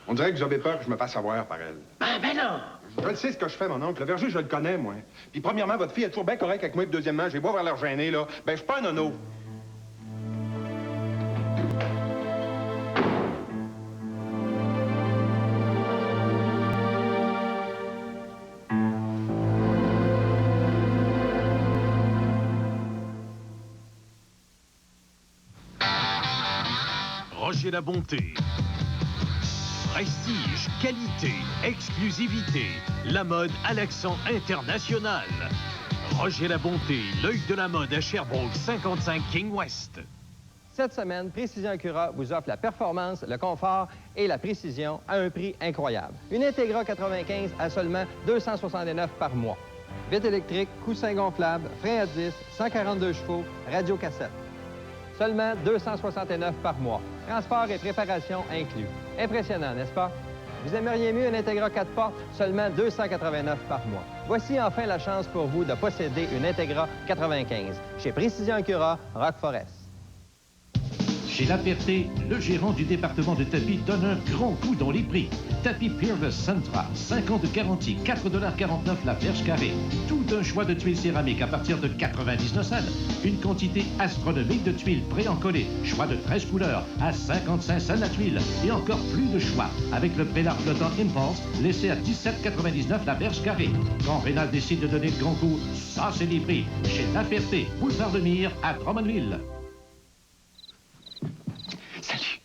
On dirait que vous avez peur que je me fasse avoir par elle. Ah, ben non! Je le sais ce que je fais, mon oncle. Le verger, je le connais, moi. Puis premièrement, votre fille est toujours bien correcte avec moi. Puis deuxièmement, j'ai beau vers leur gêner, là. Ben, je suis pas un nono. Roger La Bonté. Prestige, qualité, exclusivité, la mode à l'accent international. Roger La Bonté, l'œil de la mode à Sherbrooke, 55 King West. Cette semaine, Précision Acura vous offre la performance, le confort et la précision à un prix incroyable. Une Integra 95 à seulement 269 par mois. Vitre électrique, coussin gonflable, frein à 10, 142 chevaux, radio cassette. Seulement 269 par mois. Transport et préparation inclus. Impressionnant, n'est-ce pas? Vous aimeriez mieux une Integra 4 portes? Seulement 289 par mois. Voici enfin la chance pour vous de posséder une Integra 95. Chez Précision Acura, Rock Forest. Chez La Ferté, le gérant du département de tapis donne un grand coup dans les prix. Tapis Peerless Centra, 5 ans de garantie, 4,49 $ la verge carrée. Tout un choix de tuiles céramiques à partir de 99 cents. Une quantité astronomique de tuiles pré-encollées. Choix de 13 couleurs à 55 cents la tuile. Et encore plus de choix avec le prélat flottant Impulse, laissé à 17,99 $ la verge carrée. Quand Rénal décide de donner le grand coup, ça c'est les prix. Chez La Ferté, boulevard de Mire à Drummondville. Salut.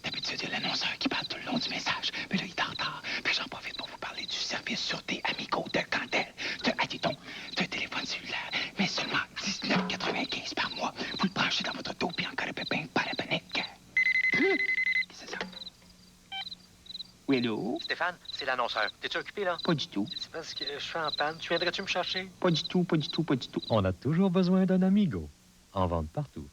D'habitude, il y a l'annonceur qui parle tout le long du message. Mais là, il est en retard. Puis j'en profite pour vous parler du service sûreté Amico de Cantel. Admettons, un téléphone cellulaire, mais seulement 19,95 par mois. Vous le branchez dans votre auto, puis encore un pépin parabolique. Qu'est-ce que c'est ça? Oui, Oui, allô? Stéphane, c'est l'annonceur. T'es-tu occupé, là? Pas du tout. C'est parce que je suis en panne. Tu viendrais-tu me chercher? Pas du tout, pas du tout, pas du tout. On a toujours besoin d'un amigo. En vente partout.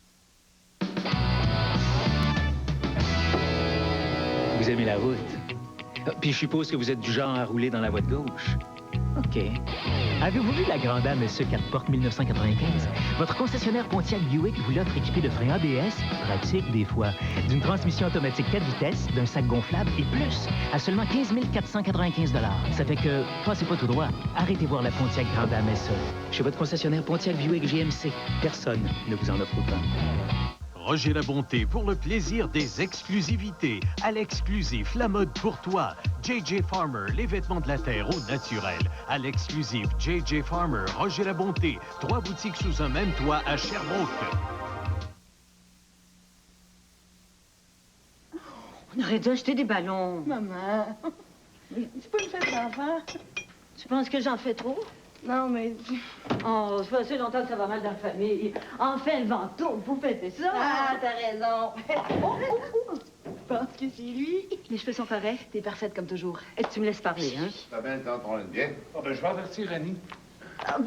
Vous aimez la route. Puis je suppose que vous êtes du genre à rouler dans la voie de gauche. OK. Avez-vous vu la Grande Dame SE 4 portes 1995? Votre concessionnaire Pontiac Buick vous l'offre équipé de freins ABS, pratique des fois, d'une transmission automatique 4 vitesses, d'un sac gonflable et plus, à seulement 15 495 $. Ça fait que, passez pas tout droit, arrêtez voir la Pontiac Grande Dame SE. Chez votre concessionnaire Pontiac Buick GMC, personne ne vous en offre autant. Roger Labonté pour le plaisir des exclusivités. À l'exclusif, la mode pour toi. J.J. Farmer, les vêtements de la terre au naturel. À l'exclusif, J.J. Farmer, Roger Labonté. 3 boutiques sous un même toit à Sherbrooke. On aurait dû acheter des ballons. Maman, c'est pas une fête d'enfant. Tu penses que j'en fais trop? Non, mais... Oh, ça fait assez longtemps que ça va mal dans la famille. Enfin, le ventoux, vous fêtez ça. Ah, t'as raison. Je pense que c'est lui. Les cheveux sont pareils. T'es parfaite comme toujours. Est-ce que tu me laisses parler, hein? Ça va bien, t'entends bien. Ah, ben, je vais avertir Annie. Ah,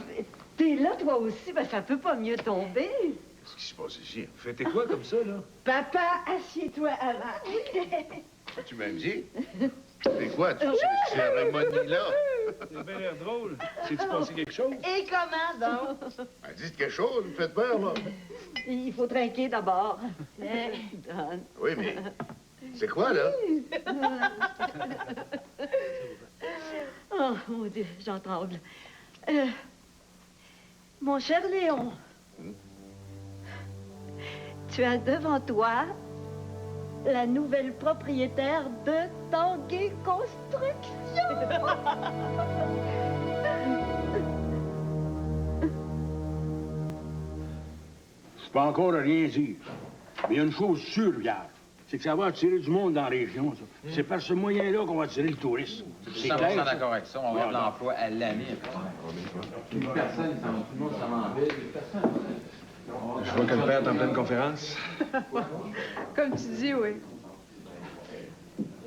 t'es là, toi aussi. Ben, ça peut pas mieux tomber. Qu'est-ce qui se passe ici? Vous fêtez quoi comme ça, là? Papa, assieds-toi avant. Tu m'as dit? C'est quoi, toutes ces cérémonies-là? C'est bien l'air drôle. C'est-tu passé quelque chose? Et comment donc? Ben, dites quelque chose, vous me faites peur, là. Il faut trinquer d'abord. Donne. Oui, mais c'est quoi, là? Oh, mon Dieu, j'en tremble. Mon cher Léon, tu as devant toi la nouvelle propriétaire de Tanguay Construction. Je peux encore rien dire. Mais il y a une chose sûre, Vierge, c'est que ça va attirer du monde dans la région, ça. C'est par ce moyen-là qu'on va attirer le tourisme. Je suis 100% d'accord avec ça. On va de l'emploi à l'année. Personne, tout le monde s'en va en ville. Personne. Je vois que le père est en pleine conférence. Comme tu dis, oui.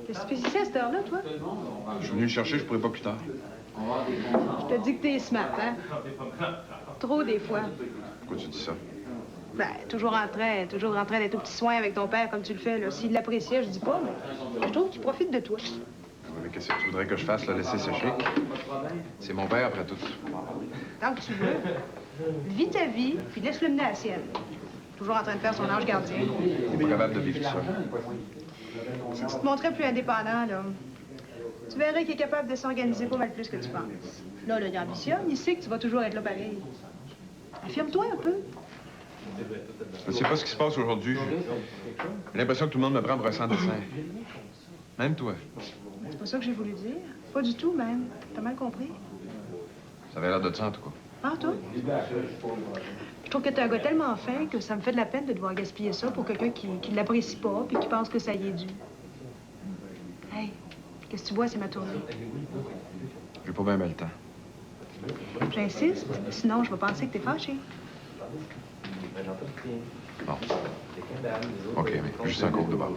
Qu'est-ce que tu fais ici à cette heure-là, toi? Je suis venu le chercher, je pourrais pas plus tard. Je te dis que t'es smart, hein? Trop, des fois. Pourquoi tu dis ça? Ben, toujours en train d'être au petit soin avec ton père comme tu le fais, là. S'il l'appréciait, je dis pas, mais je trouve qu'il profite de toi. Oui, mais qu'est-ce que tu voudrais que je fasse, le laisser sécher? C'est mon père, après tout. Tant que tu veux. Vis ta vie, puis laisse-le mener à la sienne. Toujours en train de faire son ange gardien. Il est pas capable de vivre tout seul. Si tu te montrais plus indépendant, là, tu verrais qu'il est capable de s'organiser pas mal plus que tu penses. Là, il ambitionne, il sait que tu vas toujours être là pareil. Affirme-toi un peu. Je sais pas ce qui se passe aujourd'hui. J'ai l'impression que tout le monde me prend pour un sans-dessin. Même toi. C'est pas ça que j'ai voulu dire. Pas du tout, même. T'as mal compris. Ça avait l'air de ça, en tout cas. Ah, toi? Je trouve que t'es un gars tellement fin que ça me fait de la peine de devoir gaspiller ça pour quelqu'un qui l'apprécie pas puis qui pense que ça y est dû. Hey, qu'est-ce que tu vois, c'est ma tournée. J'ai pas bien le temps. J'insiste, sinon je vais penser que t'es fâché. Bon. OK, mais juste un cours de bord.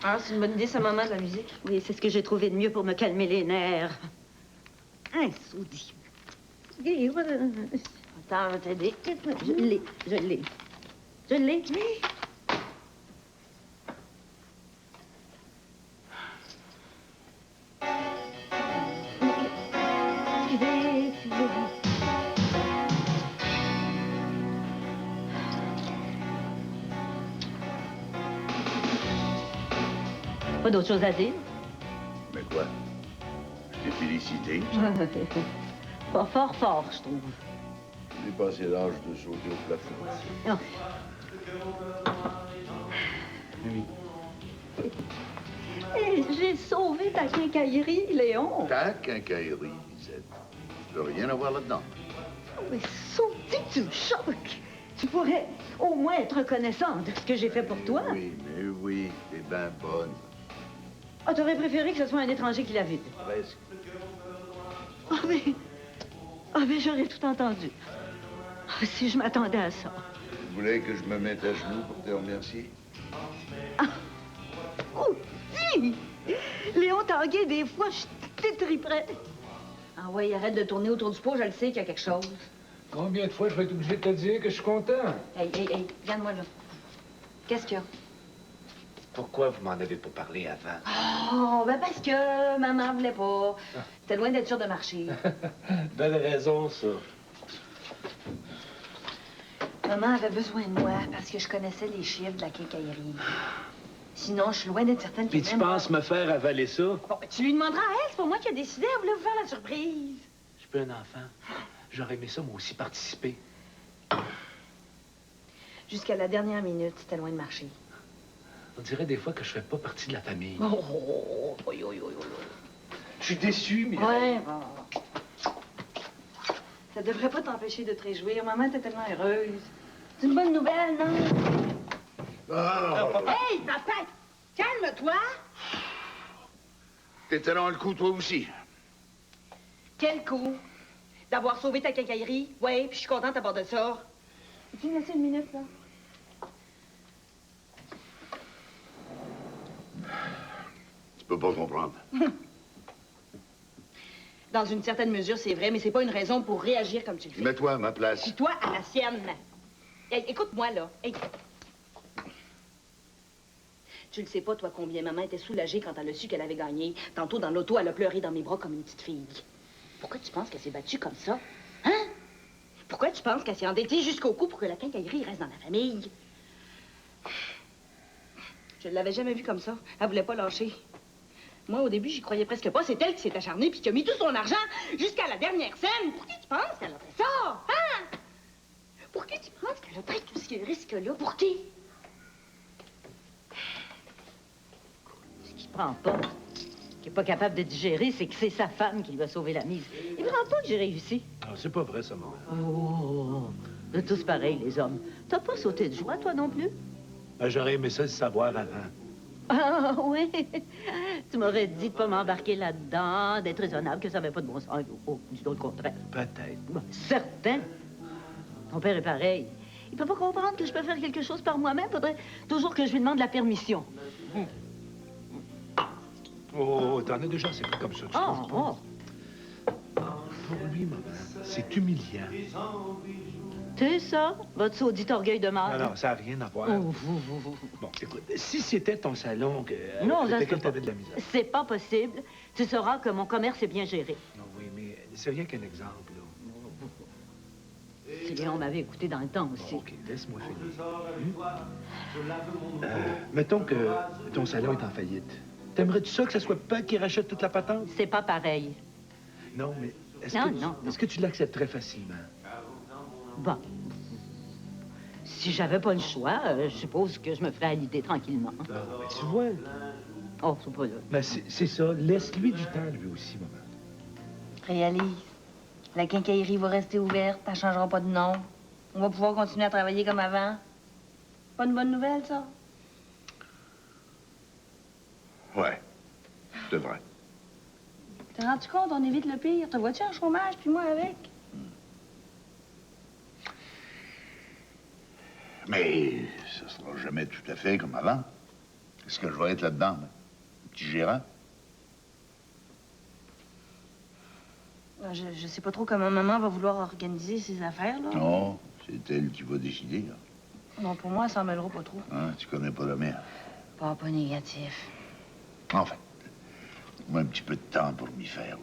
Ah, c'est une bonne idée, ça, maman, de la musique. Oui, c'est ce que j'ai trouvé de mieux pour me calmer les nerfs. Un soudi. Attends, on va t'aider. Je l'ai. Je l'ai. Oui. Pas d'autre chose à dire? Mais quoi? Je t'ai félicité. Pas fort, je trouve. J'ai passé l'âge de sauter au plafond. Et j'ai sauvé ta quincaillerie, Léon. Ta quincaillerie, Lisette. Tu peux rien avoir là-dedans. Mais sauter, tu me choques. Tu pourrais au moins être reconnaissant de ce que j'ai fait pour toi. Oui, mais oui, t'es bien bonne. Ah, t'aurais préféré que ce soit un étranger qui l'a vu. Presque. Ah, mais j'aurais tout entendu. Ah, si je m'attendais à ça. voulais que je me mette à genoux pour te remercier? Oh, si! Léon Tanguay, des fois, je t'étriperais. Ah ouais, arrête de tourner autour du pot, je le sais qu'il y a quelque chose. Combien de fois je vais être obligé de te dire que je suis content? Hey, regarde-moi là. Qu'est-ce qu'il y a? Pourquoi vous m'en avez pas parlé avant? Oh, ben parce que maman voulait pas. T'es loin d'être sûr de marcher. Belle raison, ça. Maman avait besoin de moi parce que je connaissais les chiffres de la quincaillerie. Sinon, je suis loin d'être certaine Puis que tu penses me faire avaler ça? Bon, ben, tu lui demanderas à elle, c'est pas moi qui ai décidé, elle voulait vous faire la surprise. Je suis pas un enfant. J'aurais aimé ça, moi aussi, participer. Jusqu'à la dernière minute, c'était loin de marcher. On dirait des fois que je fais pas partie de la famille. Oh. Je suis déçu, mais... Ouais, bon. Ça devrait pas t'empêcher de te réjouir. Maman était tellement heureuse. C'est une bonne nouvelle, non? Hey, papa! Calme-toi! T'étais dans le coup, toi aussi. Quel coup? D'avoir sauvé ta quincaillerie? Oui, puis je suis contente à bord de ça. Tu me laisser une minute, là? Tu peux pas comprendre. Dans une certaine mesure, c'est vrai, mais c'est pas une raison pour réagir comme tu le fais. Mets-toi à ma place. Puis toi, à la sienne. Hey, écoute-moi, là. Hey. Tu le sais pas, toi, combien maman était soulagée quand elle a su qu'elle avait gagné. Tantôt, dans l'auto, elle a pleuré dans mes bras comme une petite fille. Pourquoi tu penses qu'elle s'est battue comme ça? Hein? Pourquoi tu penses qu'elle s'est endettée jusqu'au cou pour que la quincaillerie reste dans la famille? Je ne l'avais jamais vue comme ça. Elle voulait pas lâcher. Moi, au début, j'y croyais presque pas. C'est elle qui s'est acharnée puis qui a mis tout son argent jusqu'à la dernière scène. Pour qui tu penses qu'elle a fait ça? Hein? Pour qui tu penses qu'elle a pris tous ces risques-là? Pour qui? Ce qu'il prend pas, qui est pas capable de digérer, c'est que c'est sa femme qui lui a sauvé la mise. Il prend pas que j'ai réussi. Ah, c'est pas vrai, ça, maman. Oh, de tous pareils, les hommes. T'as pas sauté de joie, toi non plus? Ben, j'aurais aimé ça le savoir avant. Ah, oui. Tu m'aurais dit de pas m'embarquer là-dedans, d'être raisonnable, que ça n'avait pas de bon sens. Oh, dis donc le contraire. Peut-être. Bon, certain. Ton père est pareil. Il peut pas comprendre que je peux faire quelque chose par moi-même. Faudrait toujours que je lui demande la permission. Oh, t'en as déjà assez comme ça, tu trouves pas? Pour lui, maman, c'est humiliant. C'est ça, votre saudit orgueil de mère. Non, ça n'a rien à voir. Bon, écoute, si c'était ton salon que... Non, ça se peut peut pas. de la misère. C'est pas possible. Tu sauras que mon commerce est bien géré. Non, oui, mais c'est rien qu'un exemple, là. Si Léon m'avait écouté dans le temps aussi. OK, laisse-moi finir. Mettons que ton salon est en faillite. T'aimerais-tu ça que ce soit Pat qui rachète toute la patente? C'est pas pareil. Non, mais Non. Est-ce que tu l'accepterais facilement? Bon. Si j'avais pas le choix, je suppose que je me ferais à l'idée tranquillement. Mais tu vois... Oh, c'est pas là. Mais c'est ça. Laisse-lui du temps, lui aussi, maman. Réalise. La quincaillerie va rester ouverte, elle changera pas de nom. On va pouvoir continuer à travailler comme avant. Pas une bonne nouvelle, ça? Ouais, c'est vrai. T'es rendu compte, on évite le pire. Te vois-tu en chômage, puis moi avec? Mais ça sera jamais tout à fait comme avant. Est-ce que je vais être là-dedans, moi? Un petit gérant? Je sais pas trop comment maman va vouloir organiser ses affaires, là. Non, c'est elle qui va décider, là. Non, pour moi, elle s'en mêlera pas trop. Hein, tu connais pas la mère. Pas négatif. Enfin, moi un petit peu de temps pour m'y faire.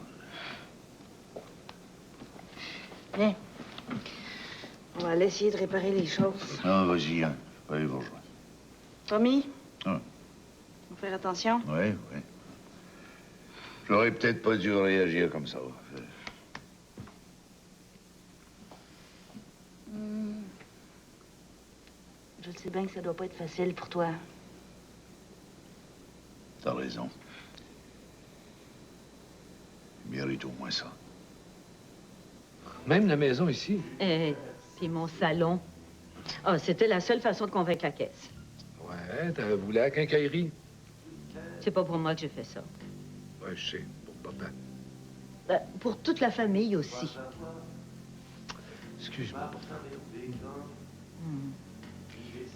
Viens. On va aller essayer de réparer les choses. Ah, vas-y, hein. Va aller vous rejoindre. Tommy? Ah. Faut faire attention. Oui. J'aurais peut-être pas dû réagir comme ça. Je sais bien que ça doit pas être facile pour toi. T'as raison. Mérite au moins ça. Même la maison ici. Puis mon salon. Ah, c'était la seule façon de convaincre la caisse. Ouais, t'as voulu la quincaillerie. C'est pas pour moi que j'ai fait ça. Ouais, je sais, pour papa. Pour toute la famille aussi. Excuse-moi pour tantôt.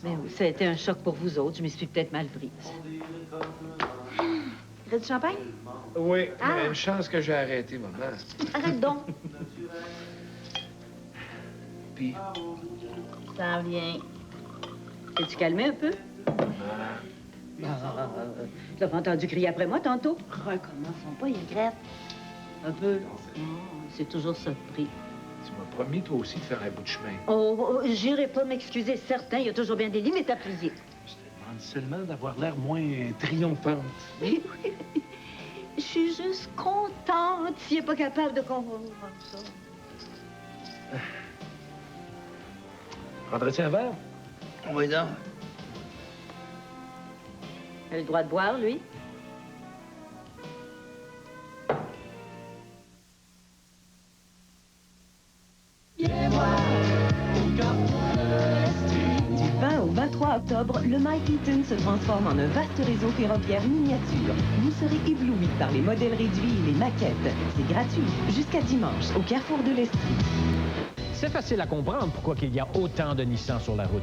Mais oui, ça a été un choc pour vous autres. Je m'y suis peut-être mal prise. Tu du champagne? Oui, Ah. mais une chance que j'ai arrêté, maman. Arrête donc. Puis, Ça vient. T'es-tu calmé un peu? Tu l'as pas entendu crier après moi tantôt? Recommençons pas, il regrette. Un peu. Oh, c'est toujours ça de prix. tu m'as promis, toi aussi, de faire un bout de chemin. Oh, j'irai pas m'excuser, certain. Il y a toujours bien des limites à plier. Je te demande seulement d'avoir l'air moins triomphante. Oui, oui. Je suis juste contente s'il n'est pas capable de comprendre ça. Prendrais-tu un verre? Oui, donc. Il a le droit de boire, lui. Du 20 au 23 octobre, le Mike Eaton se transforme en un vaste réseau ferroviaire miniature. Vous serez éblouis par les modèles réduits et les maquettes. C'est gratuit jusqu'à dimanche au carrefour de l'Estrie. C'est facile à comprendre pourquoi il y a autant de Nissan sur la route.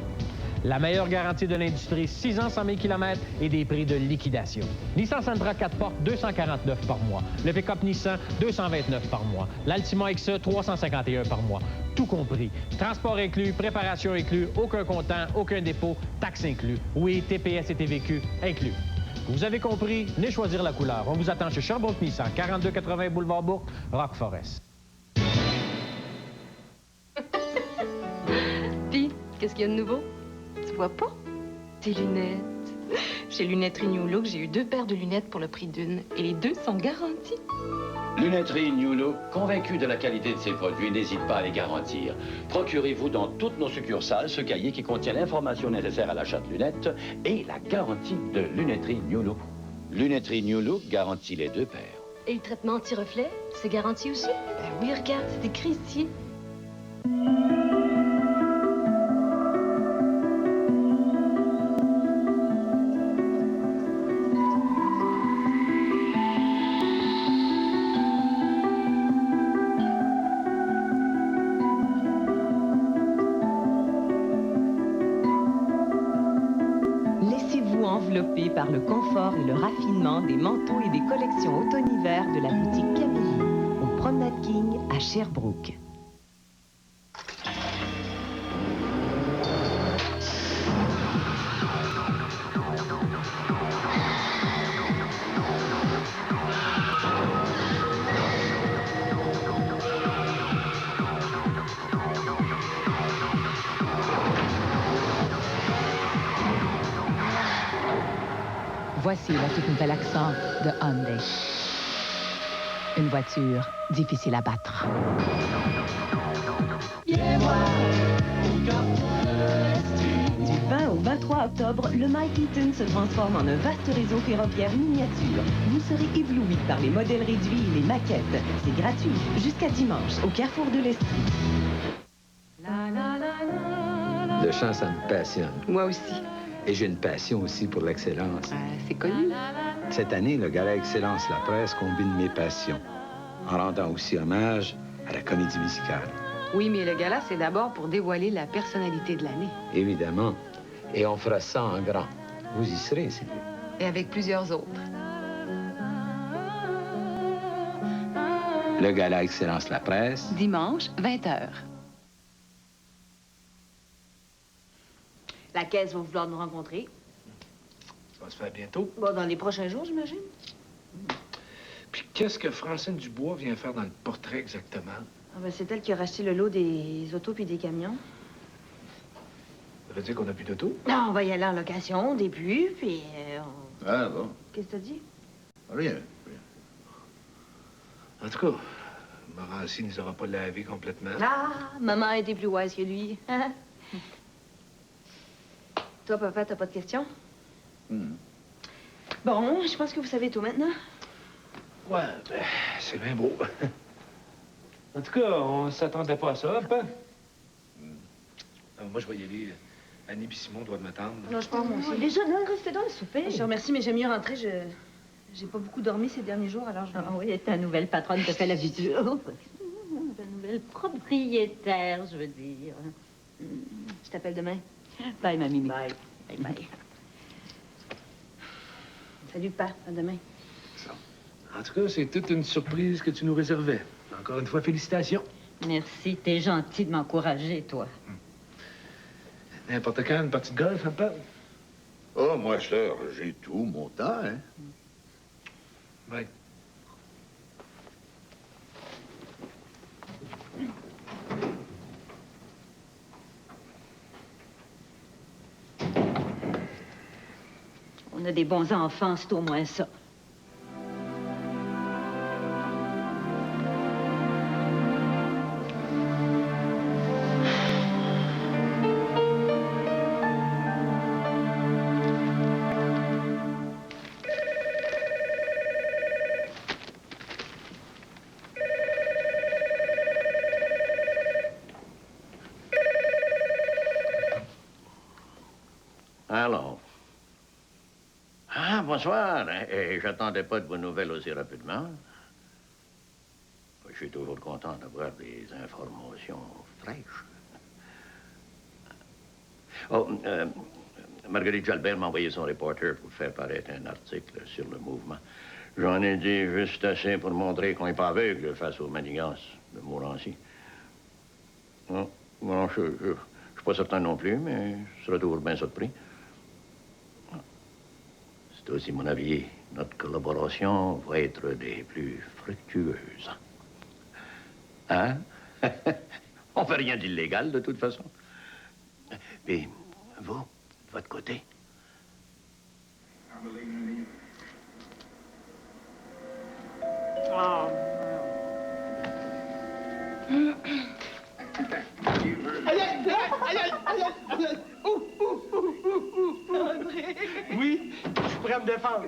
La meilleure garantie de l'industrie, 6 ans, 100 000 km et des prix de liquidation. Nissan Sentra 4 portes, 249 par mois. Le pick-up Nissan, 229 par mois. L'Altima XE, 351 par mois. Tout compris. Transport inclus, préparation inclus, aucun comptant, aucun dépôt, taxes inclus. Oui, TPS et TVQ inclus. Vous avez compris? Venez choisir la couleur. On vous attend chez Sherbrooke Nissan, 4280 Boulevard Bourg, Rock Forest. Puis, qu'est-ce qu'il y a de nouveau? Tu vois pas? Tes lunettes. Chez Lunetterie New Look, j'ai eu 2 paires de lunettes pour le prix d'une. Et les 2 sont garanties. Lunetterie New Look, convaincu de la qualité de ses produits, n'hésite pas à les garantir. Procurez-vous dans toutes nos succursales ce cahier qui contient l'information nécessaire à l'achat de lunettes et la garantie de Lunetterie New Look. Lunetterie New Look garantit les 2 paires. Et le traitement anti-reflet, c'est garanti aussi? Ben oui, regarde, c'est écrit ici. Laissez-vous envelopper par le confort et le raffinement des manteaux et des collections automne-hiver de la boutique Camille, au Promenade King à Sherbrooke. Voici la toute nouvelle Accent de Hyundai. Une voiture difficile à battre. Du 20 au 23 octobre, le Mike Eaton se transforme en un vaste réseau ferroviaire miniature. Vous serez éblouis par les modèles réduits et les maquettes. C'est gratuit jusqu'à dimanche au carrefour de l'Estrie. Le chant, ça me passionne. Moi aussi. Et j'ai une passion aussi pour l'excellence. C'est connu. Cette année, le Gala Excellence La Presse combine mes passions, en rendant aussi hommage à la comédie musicale. Oui, mais le gala, c'est d'abord pour dévoiler la personnalité de l'année. Évidemment. Et on fera ça en grand. Vous y serez, Sylvie. Et avec plusieurs autres. Le Gala Excellence La Presse. Dimanche, 20h. La caisse va vouloir nous rencontrer. Ça va se faire bientôt. Bon, dans les prochains jours, j'imagine. Puis qu'est-ce que Francine Dubois vient faire dans le portrait exactement? Ah ben, c'est elle qui a racheté le lot des autos puis des camions. Ça veut dire qu'on n'a plus d'auto? Non, on va y aller en location au début, puis Ah, bon. Qu'est-ce que t'as dit? Rien. En tout cas, Morancy ne nous aura pas lavé complètement. Ah, maman a été plus wise que lui. Toi, papa, t'as pas de questions? Bon, je pense que vous savez tout maintenant. Ouais, ben, c'est bien beau. En tout cas, on s'attendait pas à ça, hein? Moi, je vais y aller. Annie et Simon doivent m'attendre. Non, je pars, moi aussi. Déjà, non, restez dans le souper. Je te remercie, mais j'aime mieux rentrer. J'ai pas beaucoup dormi ces derniers jours, alors je vais... Ah oui, ta nouvelle patronne te fait la visite. Ta nouvelle propriétaire, je veux dire. Je t'appelle demain. Bye, ma Mimi. Bye. Bye, bye. Salut, père. À demain. En tout cas, c'est toute une surprise que tu nous réservais. Encore une fois, félicitations. Merci, t'es gentil de m'encourager, toi. N'importe quand, une partie de golf, hein, Paul? Oh, moi, sœur, j'ai tout mon temps, hein. Oui. On a des bons enfants, c'est au moins ça. Alors. Ah, bonsoir. Et j'attendais pas de vos nouvelles aussi rapidement. Je suis toujours content d'avoir des informations fraîches. Oh, Marguerite Jalbert m'a envoyé son reporter pour faire paraître un article sur le mouvement. J'en ai dit juste assez pour montrer qu'on n'est pas aveugle face aux manigances de Montrancy. Non, bon, je suis pas certain non plus, mais je serai toujours bien surpris. C'est aussi mon avis. Notre collaboration va être des plus fructueuses. Hein? On fait rien d'illégal, de toute façon. Puis, vous, de votre côté? Oh. Aïe, aïe, aïe, aïe, aïe, aïe. André! Oui, je suis prêt à me défendre.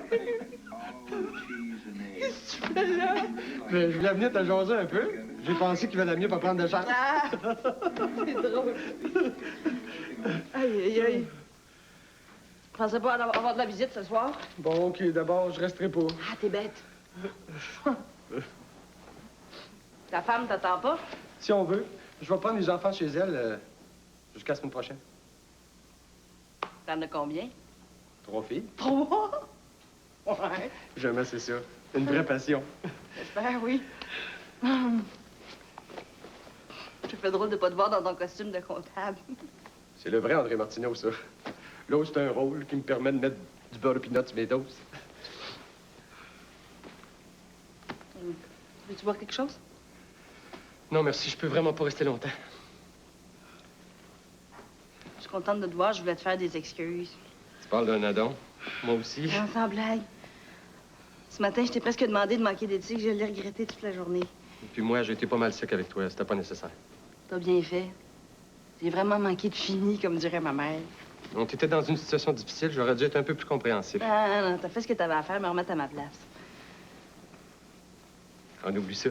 Qu'est-ce que tu fais là? Je voulais venir te jaser un peu. J'ai pensé qu'il valait mieux pas prendre de chance. Ah! C'est drôle. Aïe, aïe, aïe. Je pensais pas avoir de la visite ce soir. Bon, OK, d'abord, je resterai pas. Ah, t'es bête. Ta femme t'attend pas? Si on veut, je vais prendre les enfants chez elle jusqu'à la semaine prochaine. T'en as combien? 3 filles. 3? Ouais. Jamais, c'est ça. Une vraie passion. J'espère, oui. Ça fait drôle de pas te voir dans ton costume de comptable. C'est le vrai André Martineau, ça. L'autre, c'est un rôle qui me permet de mettre du beurre de pinot sur mes toasts. Veux-tu boire quelque chose? Non, merci, je peux vraiment pas rester longtemps. Je suis contente de te voir, je voulais te faire des excuses. Tu parles d'un adon? Moi aussi. Non, sans blague. Ce matin, je t'ai presque demandé de manquer d'éthique, je l'ai regretté toute la journée. Et puis moi, j'ai été pas mal sec avec toi, c'était pas nécessaire. T'as bien fait. J'ai vraiment manqué de fini, comme dirait ma mère. On était dans une situation difficile, j'aurais dû être un peu plus compréhensif. Ah non, t'as fait ce que t'avais à faire, me remettre à ma place. On oublie ça.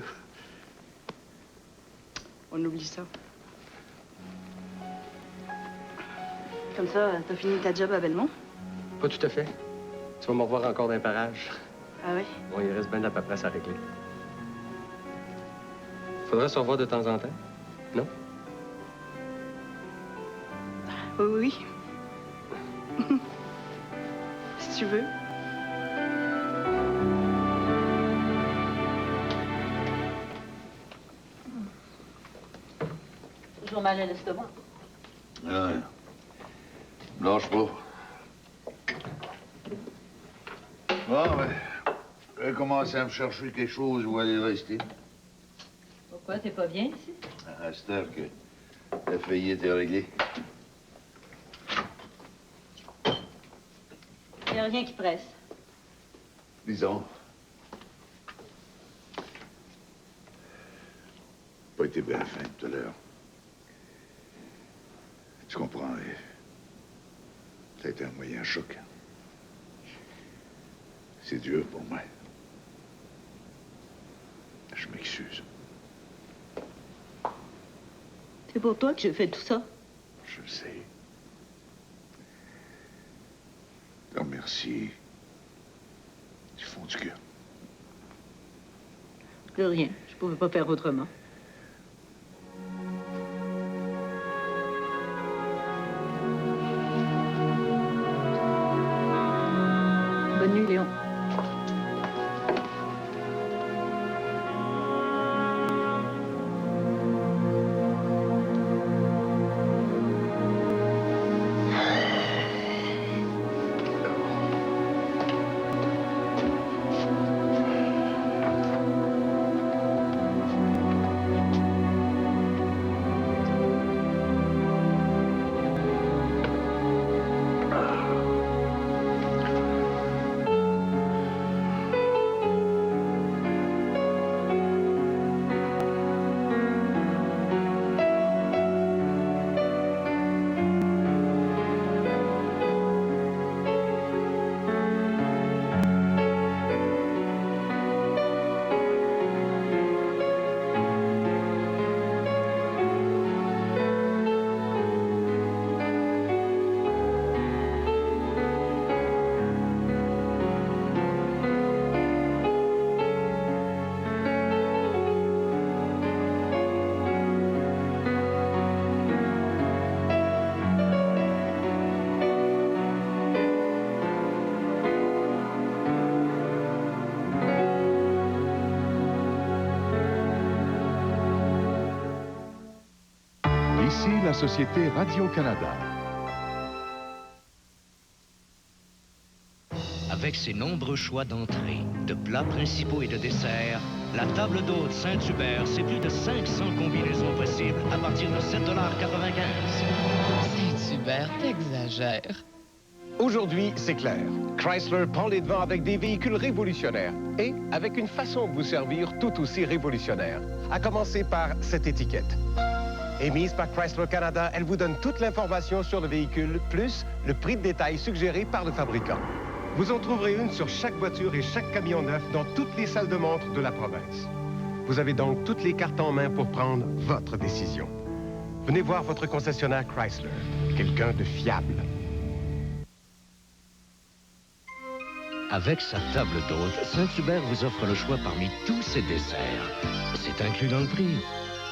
On oublie ça. Comme ça, t'as fini ta job à Belmont? Pas tout à fait. Tu vas me revoir encore dans un parage. Ah oui? Bon, il reste bien de la paperasse à régler. Faudrait se revoir de temps en temps, non? Oui, oui. Si tu veux. Toujours mal à l'estomac. Ouais. Blanche pas. Bon, ouais. Je vais commencer à me chercher quelque chose où aller rester. Pourquoi? T'es pas bien ici? À cette heure que la faillite est réglée. Il n'y a rien qui presse. Disons. Pas été bien fin tout à l'heure. Tu comprends? Ça a été un moyen choc. C'est dur pour moi. Je m'excuse. C'est pour toi que j'ai fait tout ça? Je le sais. Alors, merci. Du fond du cœur. De rien. Je pouvais pas faire autrement. Voici la Société Radio-Canada. Avec ses nombreux choix d'entrées, de plats principaux et de desserts, la table d'hôte Saint-Hubert, c'est plus de 500 combinaisons possibles à partir de 7,95 $. Saint-Hubert, t'exagères. Aujourd'hui, c'est clair. Chrysler prend les devants avec des véhicules révolutionnaires et avec une façon de vous servir tout aussi révolutionnaire. À commencer par cette étiquette. Émise par Chrysler Canada, elle vous donne toute l'information sur le véhicule, plus le prix de détail suggéré par le fabricant. Vous en trouverez une sur chaque voiture et chaque camion neuf dans toutes les salles de montre de la province. Vous avez donc toutes les cartes en main pour prendre votre décision. Venez voir votre concessionnaire Chrysler, quelqu'un de fiable. Avec sa table d'hôte, Saint-Hubert vous offre le choix parmi tous ses desserts. C'est inclus dans le prix.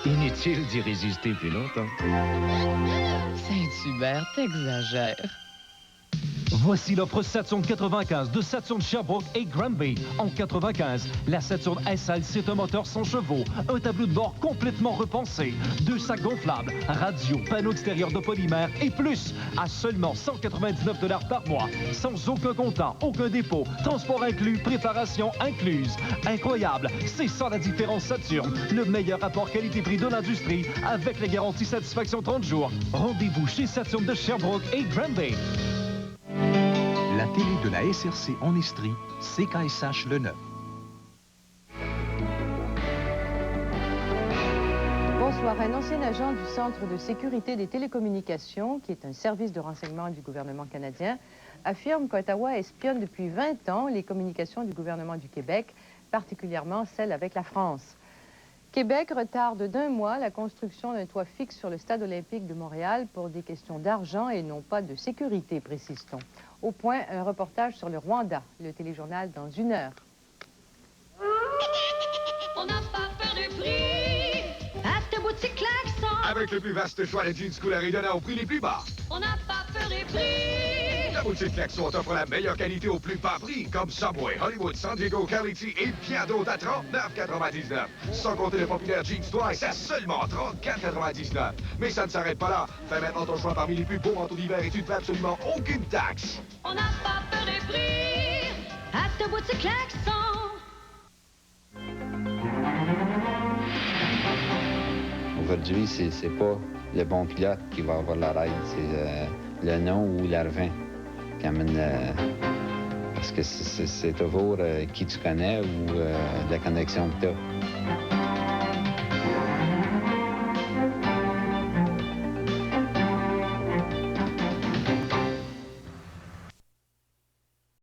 Inutile d'y résister plus longtemps. Saint-Hubert, t'exagères. Voici l'offre Saturn 95 de Saturn Sherbrooke et Granby. En 95, la Saturn SL, c'est un moteur 100 chevaux, un tableau de bord complètement repensé, 2 sacs gonflables, radio, panneau extérieur de polymère et plus, à seulement 199 $ par mois, sans aucun comptant, aucun dépôt, transport inclus, préparation incluse. Incroyable, c'est ça la différence Saturn, le meilleur rapport qualité-prix de l'industrie avec la garantie satisfaction 30 jours. Rendez-vous chez Saturn de Sherbrooke et Granby. La télé de la SRC en Estrie, CKSH Le Neuf. Bonsoir. Un ancien agent du Centre de sécurité des télécommunications, qui est un service de renseignement du gouvernement canadien, affirme qu'Ottawa espionne depuis 20 ans les communications du gouvernement du Québec, particulièrement celles avec la France. Québec retarde d'1 mois la construction d'un toit fixe sur le stade olympique de Montréal pour des questions d'argent et non pas de sécurité, précise-t-on. Au point, un reportage sur le Rwanda, le téléjournal dans 1 heure. On n'a pas peur du prix à ta boutique Klaxon. Avec le plus vaste choix de jeans couleur et donnant au prix les plus bas. On n'a pas peur des prix. La boutique Klaxon t'offre la meilleure qualité au plus bas prix, comme Subway, Hollywood, San Diego, Quality et bien d'autres à 39,99. Sans compter le populaire jeans Twice à seulement 34,99. Mais ça ne s'arrête pas là. Fais maintenant ton choix parmi les plus beaux manteaux d'hiver et tu ne paies absolument aucune taxe. On n'a pas peur des prix à ta boutique Klaxon. Aujourd'hui, c'est pas le bon pilote qui va avoir la ride, c'est le nom ou l'argent qui amène parce que c'est toujours qui tu connais ou la connexion que tu as.